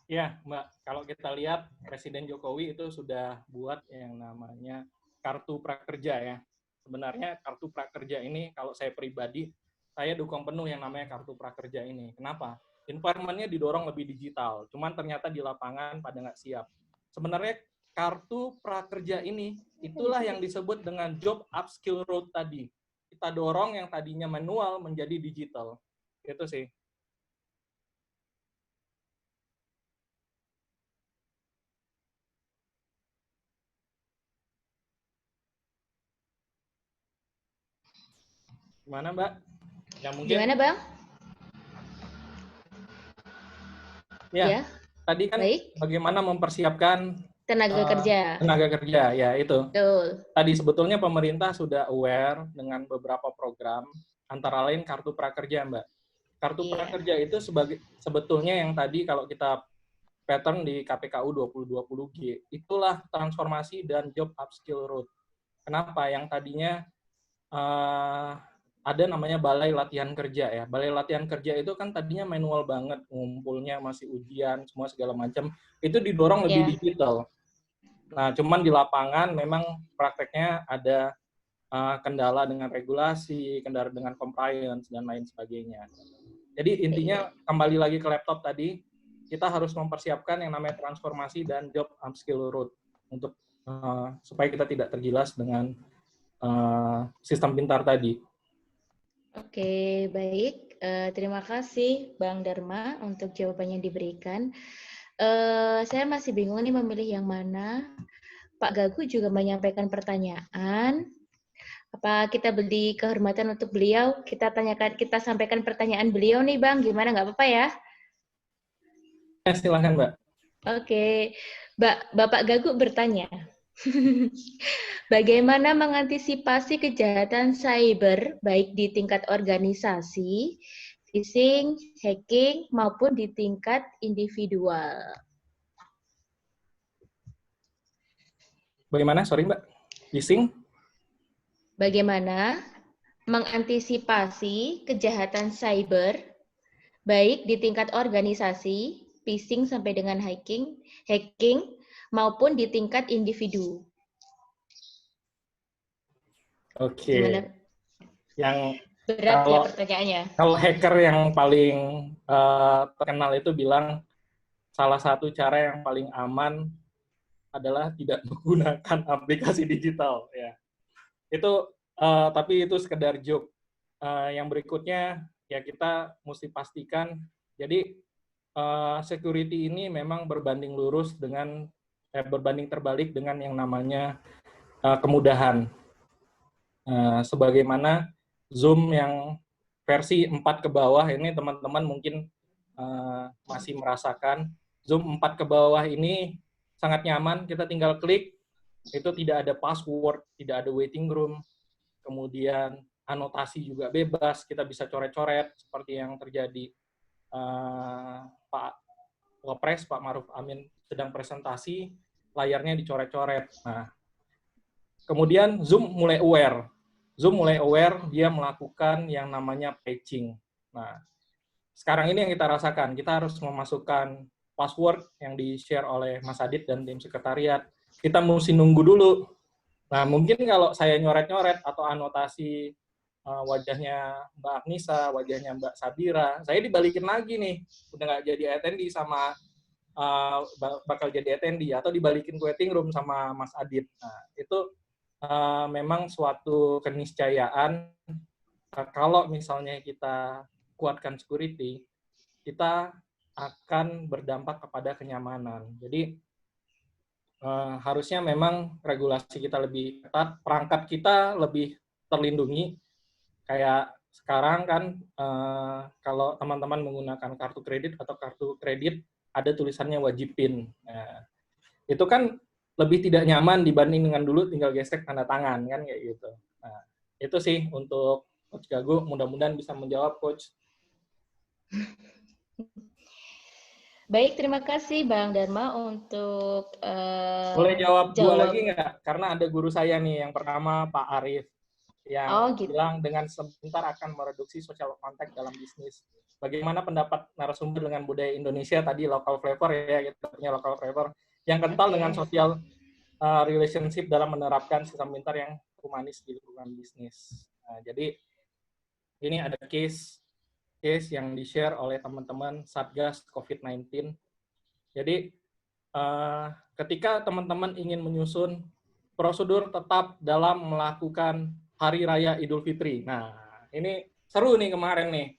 Ya, Mbak, kalau kita lihat Presiden Jokowi itu sudah buat yang namanya kartu prakerja ya. Sebenarnya kartu prakerja ini kalau saya pribadi, saya dukung penuh yang namanya kartu prakerja ini. Kenapa? Environment-nya didorong lebih digital, cuman ternyata di lapangan pada nggak siap. Sebenarnya kartu prakerja ini, itulah yang disebut dengan job upskill road tadi. Kita dorong yang tadinya manual menjadi digital. Itu sih. Gimana, Mbak? Ya, mungkin... Gimana, Bang? Ya, tadi kan baik. Bagaimana mempersiapkan tenaga kerja. Tenaga kerja, ya itu. Betul. Tadi sebetulnya pemerintah sudah aware dengan beberapa program, antara lain Kartu Prakerja, Mbak. Kartu Prakerja itu sebetulnya yang tadi kalau kita pattern di KPKU 2020G, itulah transformasi dan job upskill road. Kenapa? Yang tadinya ada namanya balai latihan kerja ya. Balai latihan kerja itu kan tadinya manual banget, ngumpulnya masih ujian, semua segala macam. Itu didorong lebih digital. Nah, cuman di lapangan memang prakteknya ada kendala dengan regulasi, kendala dengan compliance, dan lain sebagainya. Jadi intinya kembali lagi ke laptop tadi, kita harus mempersiapkan yang namanya transformasi dan job upskill road untuk supaya kita tidak tergilas dengan sistem pintar tadi. Oke, baik. Terima kasih Bang Dharma untuk jawabannya yang diberikan. Saya masih bingung nih memilih yang mana. Pak Gagu juga menyampaikan pertanyaan. Apa kita beri kehormatan untuk beliau? Kita sampaikan pertanyaan beliau nih, Bang. Gimana, nggak apa-apa ya? Silakan, Mbak. Oke. Bapak Gagu bertanya. Bagaimana mengantisipasi kejahatan cyber baik di tingkat organisasi, phishing, hacking, maupun di tingkat individual? Bagaimana? Sorry, Mbak. Phishing? Bagaimana mengantisipasi kejahatan cyber baik di tingkat organisasi, phishing sampai dengan hacking, maupun di tingkat individu. Oke. Yang berat ya pertanyaannya. Kalau hacker yang paling terkenal itu bilang salah satu cara yang paling aman adalah tidak menggunakan aplikasi digital. Ya, itu tapi itu sekedar joke. Yang berikutnya ya kita mesti pastikan. Jadi security ini memang berbanding lurus dengan berbanding terbalik dengan yang namanya kemudahan. Sebagaimana Zoom yang versi 4 ke bawah ini teman-teman mungkin masih merasakan Zoom 4 ke bawah ini sangat nyaman, kita tinggal klik, itu tidak ada password, tidak ada waiting room, kemudian anotasi juga bebas, kita bisa coret-coret seperti yang terjadi Pak Wapres, Pak Maruf Amin sedang presentasi, layarnya dicoret-coret. Nah, kemudian Zoom mulai aware. Dia melakukan yang namanya patching. Nah, sekarang ini yang kita rasakan, kita harus memasukkan password yang di-share oleh Mas Adit dan tim sekretariat. Kita mesti nunggu dulu. Nah, mungkin kalau saya nyoret-nyoret atau anotasi wajahnya Mbak Agnisa, wajahnya Mbak Sabira, saya dibalikin lagi nih. Udah nggak jadi attendee sama bakal jadi attendee, atau dibalikin ke waiting room sama Mas Adit. Nah, itu memang suatu keniscayaan kalau misalnya kita kuatkan security, kita akan berdampak kepada kenyamanan. Jadi harusnya memang regulasi kita lebih ketat, perangkat kita lebih terlindungi. Kayak sekarang kan kalau teman-teman menggunakan kartu kredit atau kartu kredit ada tulisannya wajib PIN. Nah, itu kan lebih tidak nyaman dibanding dengan dulu tinggal gesek tanda tangan kan kayak gitu. Nah, itu sih untuk Coach Gago, mudah-mudahan bisa menjawab Coach. Baik, terima kasih Bang Dharma untuk boleh jawab dua lagi nggak? Karena ada guru saya nih, yang pertama Pak Arif, yang bilang dengan sebentar akan mereduksi social contact dalam bisnis. Bagaimana pendapat narasumber dengan budaya Indonesia tadi, local flavor ya, kita punya local flavor, yang kental dengan social relationship dalam menerapkan sistem pintar yang humanis di lingkungan bisnis. Nah, jadi ini ada case yang di-share oleh teman-teman Satgas COVID-19. Jadi ketika teman-teman ingin menyusun prosedur tetap dalam melakukan Hari Raya Idul Fitri. Nah, ini seru nih kemarin nih.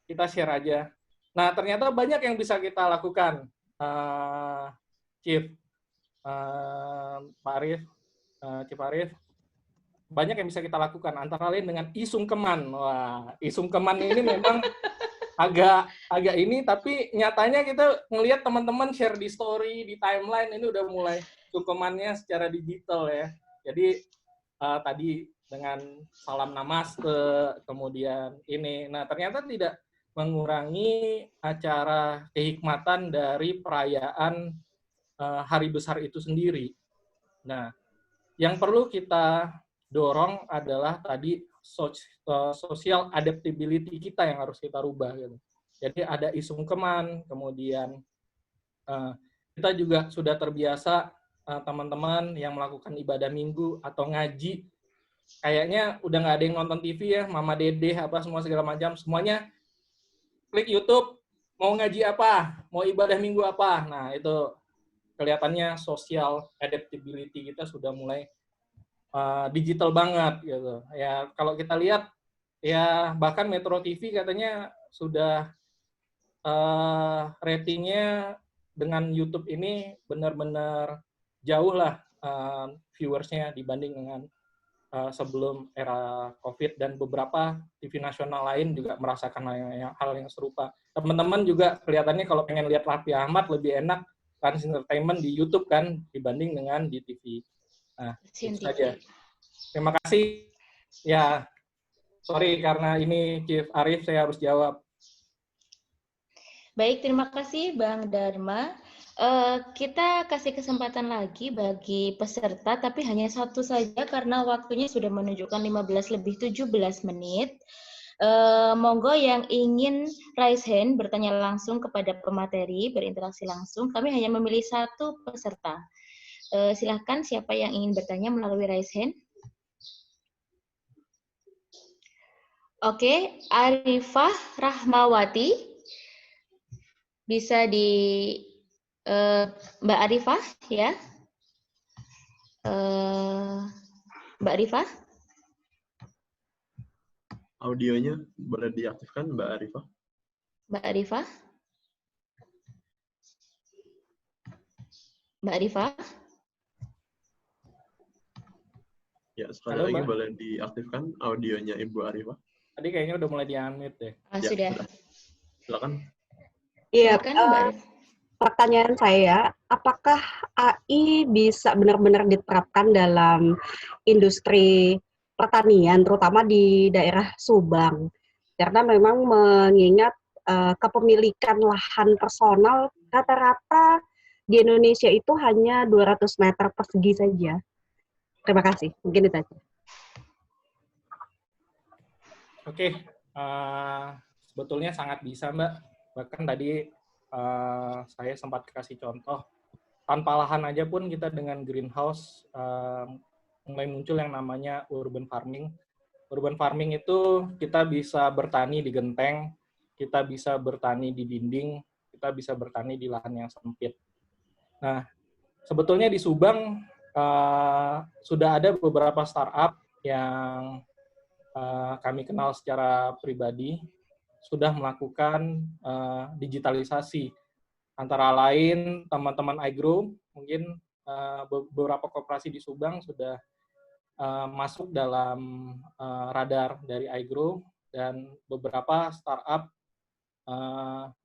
Kita share aja. Nah, ternyata banyak yang bisa kita lakukan, Chief Pak Arif, Chief Arif. Banyak yang bisa kita lakukan, antara lain dengan isungkeman. Wah, isungkeman ini memang agak ini, tapi nyatanya kita ngelihat teman-teman share di story, di timeline, ini udah mulai sungkemannya secara digital ya. Jadi tadi dengan salam namaste, kemudian ini. Nah, ternyata tidak mengurangi acara kehikmatan dari perayaan hari besar itu sendiri. Nah, yang perlu kita dorong adalah tadi social adaptability kita yang harus kita rubah. Gitu. Jadi ada isungkeman, kemudian kita juga sudah terbiasa teman-teman yang melakukan ibadah minggu atau ngaji, kayaknya udah nggak ada yang nonton TV ya, Mama Dede, apa semua segala macam, semuanya klik YouTube, mau ngaji apa, mau ibadah minggu apa. Nah, itu kelihatannya social adaptability kita sudah mulai digital banget gitu. Ya, kalau kita lihat ya bahkan Metro TV katanya sudah ratingnya dengan YouTube ini benar-benar jauh lah viewersnya dibanding dengan sebelum era COVID, dan beberapa TV nasional lain juga merasakan hal yang serupa. Teman-teman juga kelihatannya kalau pengen lihat Raffi Ahmad lebih enak Trans Entertainment di YouTube kan dibanding dengan di TV. Nah, itu saja. Terima kasih. Ya, sorry karena ini Chief Arif saya harus jawab. Baik, terima kasih Bang Dharma. Kita kasih kesempatan lagi bagi peserta, tapi hanya satu saja karena waktunya sudah menunjukkan 15:17 menit. Monggo yang ingin raise hand, bertanya langsung kepada pemateri, berinteraksi langsung. Kami hanya memilih satu peserta. Silakan siapa yang ingin bertanya melalui raise hand. Oke, Arifah Rahmawati. Bisa di Mbak Arifah ya. Mbak Arifah. Audionya boleh diaktifkan Mbak Arifah. Mbak Arifah. Mbak Arifah. Ya, sekali lagi boleh diaktifkan audionya Ibu Arifah. Tadi kayaknya udah mulai di-unmute deh. Ya, sudah. Silakan. Iya, pertanyaan saya, apakah AI bisa benar-benar diterapkan dalam industri pertanian, terutama di daerah Subang? Karena memang mengingat kepemilikan lahan personal rata-rata di Indonesia itu hanya 200 meter persegi saja. Terima kasih. Mungkin itu aja. Oke, sebetulnya sangat bisa, Mbak. Bahkan tadi saya sempat kasih contoh, tanpa lahan aja pun kita dengan greenhouse mulai muncul yang namanya urban farming. Urban farming itu kita bisa bertani di genteng, kita bisa bertani di dinding, kita bisa bertani di lahan yang sempit. Nah, sebetulnya di Subang sudah ada beberapa startup yang kami kenal secara pribadi sudah melakukan digitalisasi. Antara lain teman-teman iGrow, mungkin beberapa koperasi di Subang sudah masuk dalam radar dari iGrow dan beberapa startup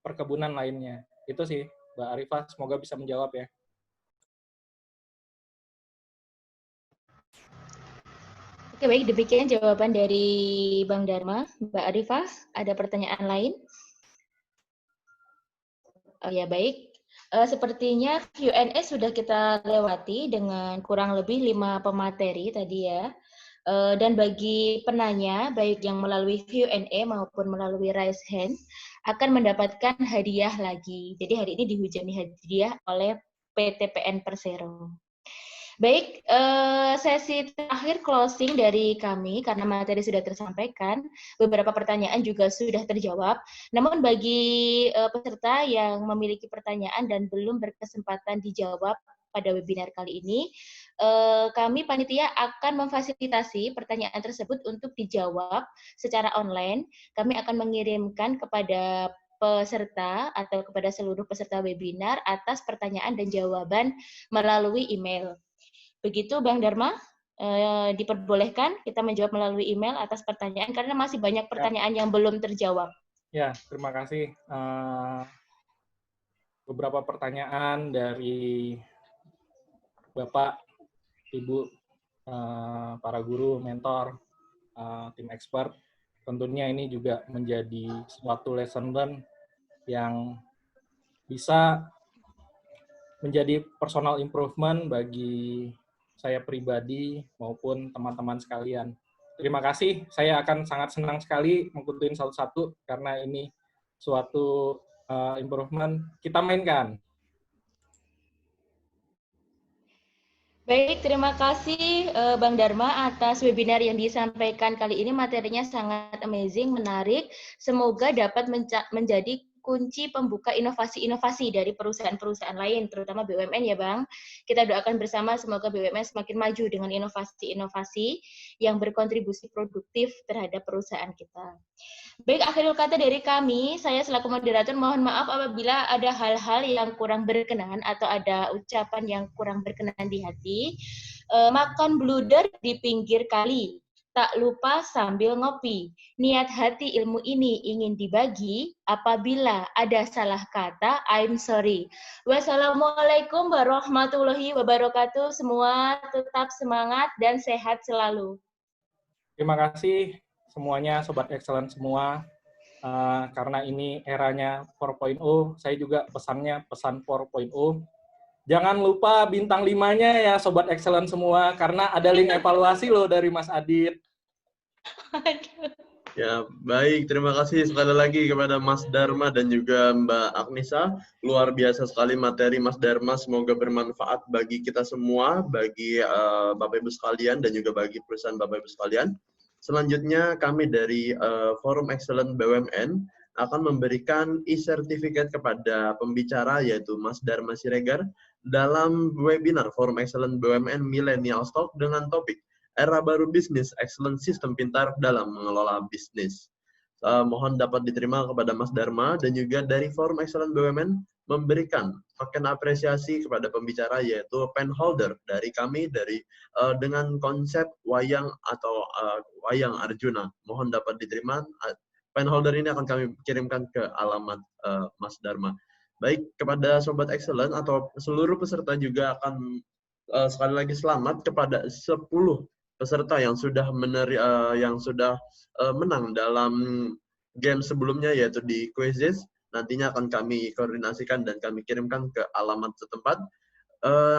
perkebunan lainnya. Itu sih, Mbak Arifah, semoga bisa menjawab ya. Oke, baik, demikian jawaban dari Bang Dharma. Mbak Arifah, ada pertanyaan lain? Oh ya, baik. Sepertinya Q&A sudah kita lewati dengan kurang lebih 5 pemateri tadi ya. Dan bagi penanya, baik yang melalui Q&A maupun melalui raise hand, akan mendapatkan hadiah lagi. Jadi hari ini dihujani hadiah oleh PTPN Persero. Baik, sesi terakhir closing dari kami, karena materi sudah tersampaikan, beberapa pertanyaan juga sudah terjawab. Namun bagi peserta yang memiliki pertanyaan dan belum berkesempatan dijawab pada webinar kali ini, kami panitia akan memfasilitasi pertanyaan tersebut untuk dijawab secara online. Kami akan mengirimkan kepada peserta atau kepada seluruh peserta webinar atas pertanyaan dan jawaban melalui email. Begitu Bang Dharma, diperbolehkan kita menjawab melalui email atas pertanyaan karena masih banyak pertanyaan yang belum terjawab. Ya, terima kasih. Beberapa pertanyaan dari Bapak, Ibu, para guru, mentor, tim expert. Tentunya ini juga menjadi suatu lesson learn yang bisa menjadi personal improvement bagi saya pribadi maupun teman-teman sekalian. Terima kasih, saya akan sangat senang sekali mengikuti satu-satu karena ini suatu improvement. Kita mainkan. Baik, terima kasih Bang Dharma atas webinar yang disampaikan kali ini. Materinya sangat amazing, menarik. Semoga dapat menjadi kunci pembuka inovasi-inovasi dari perusahaan-perusahaan lain, terutama BUMN ya Bang. Kita doakan bersama semoga BUMN semakin maju dengan inovasi-inovasi yang berkontribusi produktif terhadap perusahaan kita. Baik, akhirul kata dari kami, saya selaku moderator mohon maaf apabila ada hal-hal yang kurang berkenan atau ada ucapan yang kurang berkenan di hati. Makan bluder di pinggir kali, tak lupa sambil ngopi. Niat hati ilmu ini ingin dibagi, apabila ada salah kata, I'm sorry. Wassalamualaikum warahmatullahi wabarakatuh. Semua tetap semangat dan sehat selalu. Terima kasih semuanya, Sobat Excellent semua. Karena ini eranya 4.0, saya juga pesannya pesan 4.0. Jangan lupa bintang 5-nya ya Sobat Excellent semua, karena ada link evaluasi loh dari Mas Adit. Ya, baik. Terima kasih sekali lagi kepada Mas Dharma dan juga Mbak Agnisa. Luar biasa sekali materi Mas Dharma. Semoga bermanfaat bagi kita semua, bagi Bapak Ibu sekalian, dan juga bagi perusahaan Bapak Ibu sekalian. Selanjutnya, kami dari Forum Excellent BUMN akan memberikan e-certificate kepada pembicara, yaitu Mas Dharma Siregar, dalam webinar Forum Excellent BUMN Millennial Talk dengan topik Era Baru Bisnis, Excellent Sistem Pintar dalam Mengelola Bisnis. Mohon dapat diterima kepada Mas Dharma dan juga dari Forum Excellent BUMN memberikan token apresiasi kepada pembicara, yaitu pen holder dari kami dengan konsep wayang atau wayang Arjuna. Mohon dapat diterima. Pen holder ini akan kami kirimkan ke alamat Mas Dharma. Baik, kepada Sobat Excellent atau seluruh peserta juga akan sekali lagi selamat kepada 10 peserta yang sudah menang dalam game sebelumnya, yaitu di Quizzes. Nantinya akan kami koordinasikan dan kami kirimkan ke alamat setempat.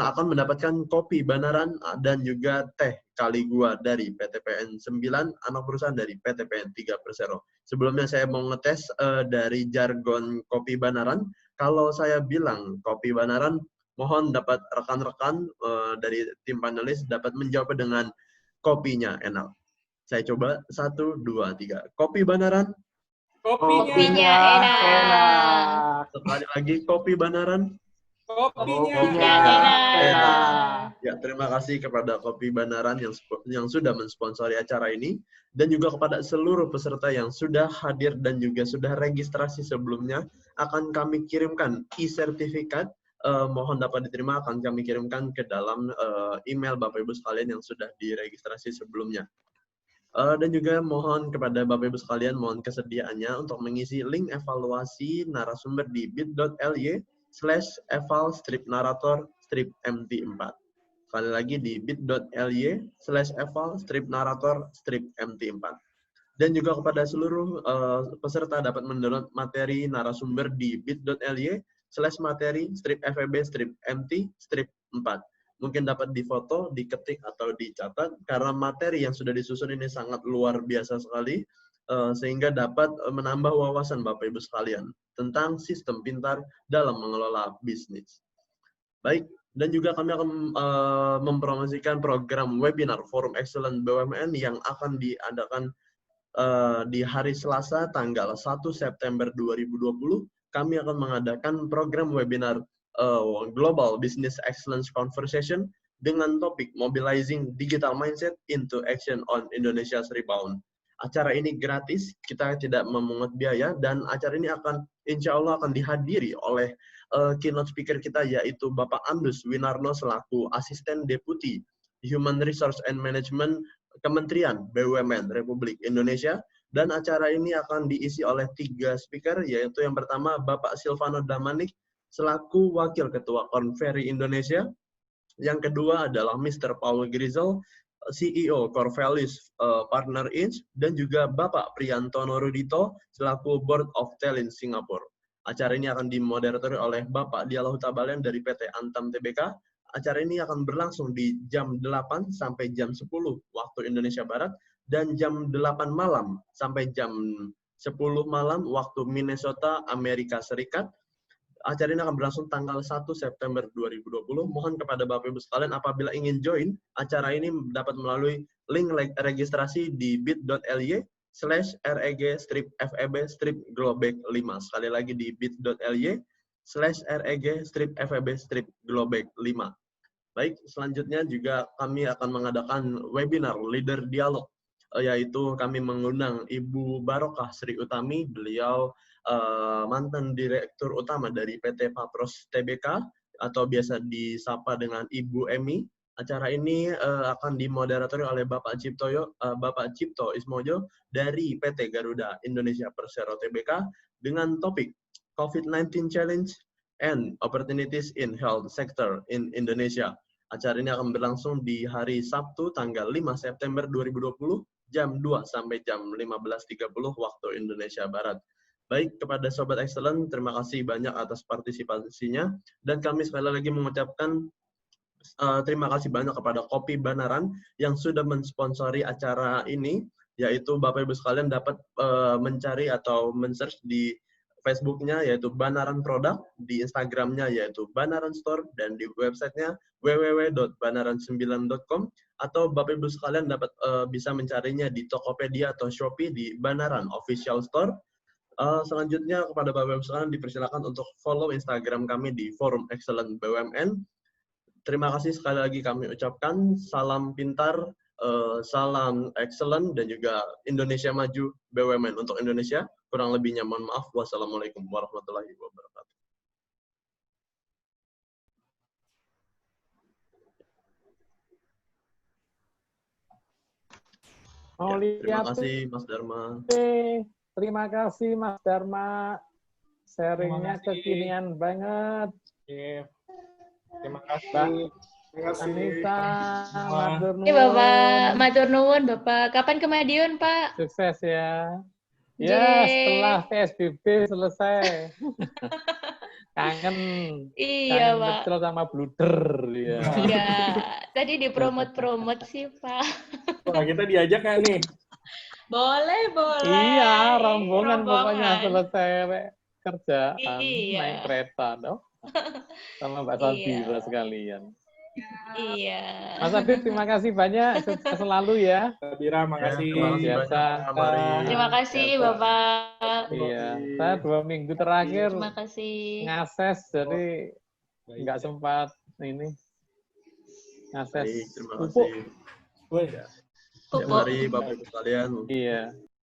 akan mendapatkan kopi Banaran dan juga teh Kali Gua dari PTPN 9, anak perusahaan dari PTPN 3 Persero. Sebelumnya saya mau ngetes dari jargon kopi Banaran. Kalau saya bilang kopi Banaran, mohon dapat rekan-rekan dari tim panelis dapat menjawab dengan kopinya enak. Saya coba 1, 2, 3. Kopi Banaran. Kopinya enak. Sekali lagi kopi Banaran. Kopinya enak. Ya, terima kasih kepada Kopi Banaran yang sudah mensponsori acara ini dan juga kepada seluruh peserta yang sudah hadir dan juga sudah registrasi sebelumnya. Akan kami kirimkan e-sertifikat, mohon dapat diterima, akan kami kirimkan ke dalam email Bapak Ibu sekalian yang sudah diregistrasi sebelumnya. Dan juga mohon kepada Bapak Ibu sekalian, mohon kesediaannya untuk mengisi link evaluasi narasumber di bit.ly/eval-narator-mt4. Sekali lagi di bit.ly/eval-narator-mt4. Dan juga kepada seluruh peserta dapat mendownload materi narasumber di bit.ly/materi-feb-mt-4. Mungkin dapat difoto, diketik, atau dicatat, karena materi yang sudah disusun ini sangat luar biasa sekali, sehingga dapat menambah wawasan Bapak Ibu sekalian tentang sistem pintar dalam mengelola bisnis. Baik, dan juga kami akan mempromosikan program webinar Forum Excellent BUMN yang akan diadakan di hari Selasa tanggal 1 September 2020. Kami akan mengadakan program webinar Global Business Excellence Conversation dengan topik Mobilizing Digital Mindset into Action on Indonesia's Rebound. Acara ini gratis, kita tidak memungut biaya, dan acara ini insya Allah akan dihadiri oleh keynote speaker kita, yaitu Bapak Andus Winarno selaku Asisten Deputi Human Resource and Management Kementerian BUMN Republik Indonesia. Dan acara ini akan diisi oleh 3 speaker, yaitu yang pertama Bapak Silvano Damanik selaku Wakil Ketua Konferi Indonesia. Yang kedua adalah Mr. Paul Grizel, CEO Corvallis Partner Inc. Dan juga Bapak Priantono Rudito selaku Board of Talent Singapore. Acara ini akan dimoderatori oleh Bapak Dialog Tabalan dari PT Antam Tbk. Acara ini akan berlangsung di jam 8 sampai jam 10 waktu Indonesia Barat dan jam 8 malam sampai jam 10 malam waktu Minnesota, Amerika Serikat. Acara ini akan berlangsung tanggal 1 September 2020. Mohon kepada Bapak Ibu sekalian apabila ingin join acara ini dapat melalui link registrasi di bit.ly/reg-feb-globek5. Sekali lagi di bit.ly/reg-feb-globek5. Baik, selanjutnya juga kami akan mengadakan webinar Leader Dialog, yaitu kami mengundang Ibu Barokah Sri Utami, beliau mantan Direktur Utama dari PT Papros Tbk, atau biasa disapa dengan Ibu Emi. Acara ini akan dimoderatori oleh Bapak Cipto Ismojo dari PT Garuda Indonesia Persero Tbk dengan topik COVID-19 Challenge and Opportunities in Health Sector in Indonesia. Acara ini akan berlangsung di hari Sabtu tanggal 5 September 2020 jam 2 sampai jam 15.30 waktu Indonesia Barat. Baik, kepada Sobat Excellent, terima kasih banyak atas partisipasinya. Dan kami sekali lagi mengucapkan terima kasih banyak kepada Kopi Banaran yang sudah mensponsori acara ini, yaitu Bapak Ibu sekalian dapat mencari atau men-search di Facebook-nya yaitu Banaran Product, di Instagram-nya yaitu Banaran Store, dan di website-nya www.banaran9.com, atau Bapak Ibu sekalian dapat bisa mencarinya di Tokopedia atau Shopee di Banaran Official Store. Selanjutnya kepada Bapak Ibu sekalian dipersilakan untuk follow Instagram kami di Forum Excellent BUMN. Terima kasih sekali lagi kami ucapkan salam pintar, salam excellent, dan juga Indonesia Maju BUMN untuk Indonesia. Kurang lebihnya mohon maaf. Wassalamualaikum warahmatullahi wabarakatuh. Terima kasih Mas Dharma. Terima kasih Mas Dharma. Sharingnya kekinian banget. Terima kasih. Anissa, Matur nuwun. Ini Bapak, Matur nuwun Bapak. Kapan ke Madiun, Pak? Sukses ya. Ya, setelah PSBB selesai. Kangen. Iya, Kangen Pak. pecel sama bluder. Ya. Iya, tadi dipromot-promot sih, Pak. Wah, kita diajak nggak nih? Boleh, boleh. Iya, rombongan pokoknya Rombongan. selesai kerjaan Iya. naik kereta dong. Sama Mbak Salbira sekalian. Iya. Mas Adit, terima kasih banyak. Sukses selalu ya. Bira, makasih. Terima kasih Biasa. banyak, Pak Mari. Terima kasih, Biasa. Bapak. Iya, saya 2 minggu terakhir Terima kasih. ngases, jadi Baik, nggak ya. sempat ini ngases Baik, terima pupuk. kasih. Woi. Ya, Pupuk. mari Bapak Ibu sekalian. Iya.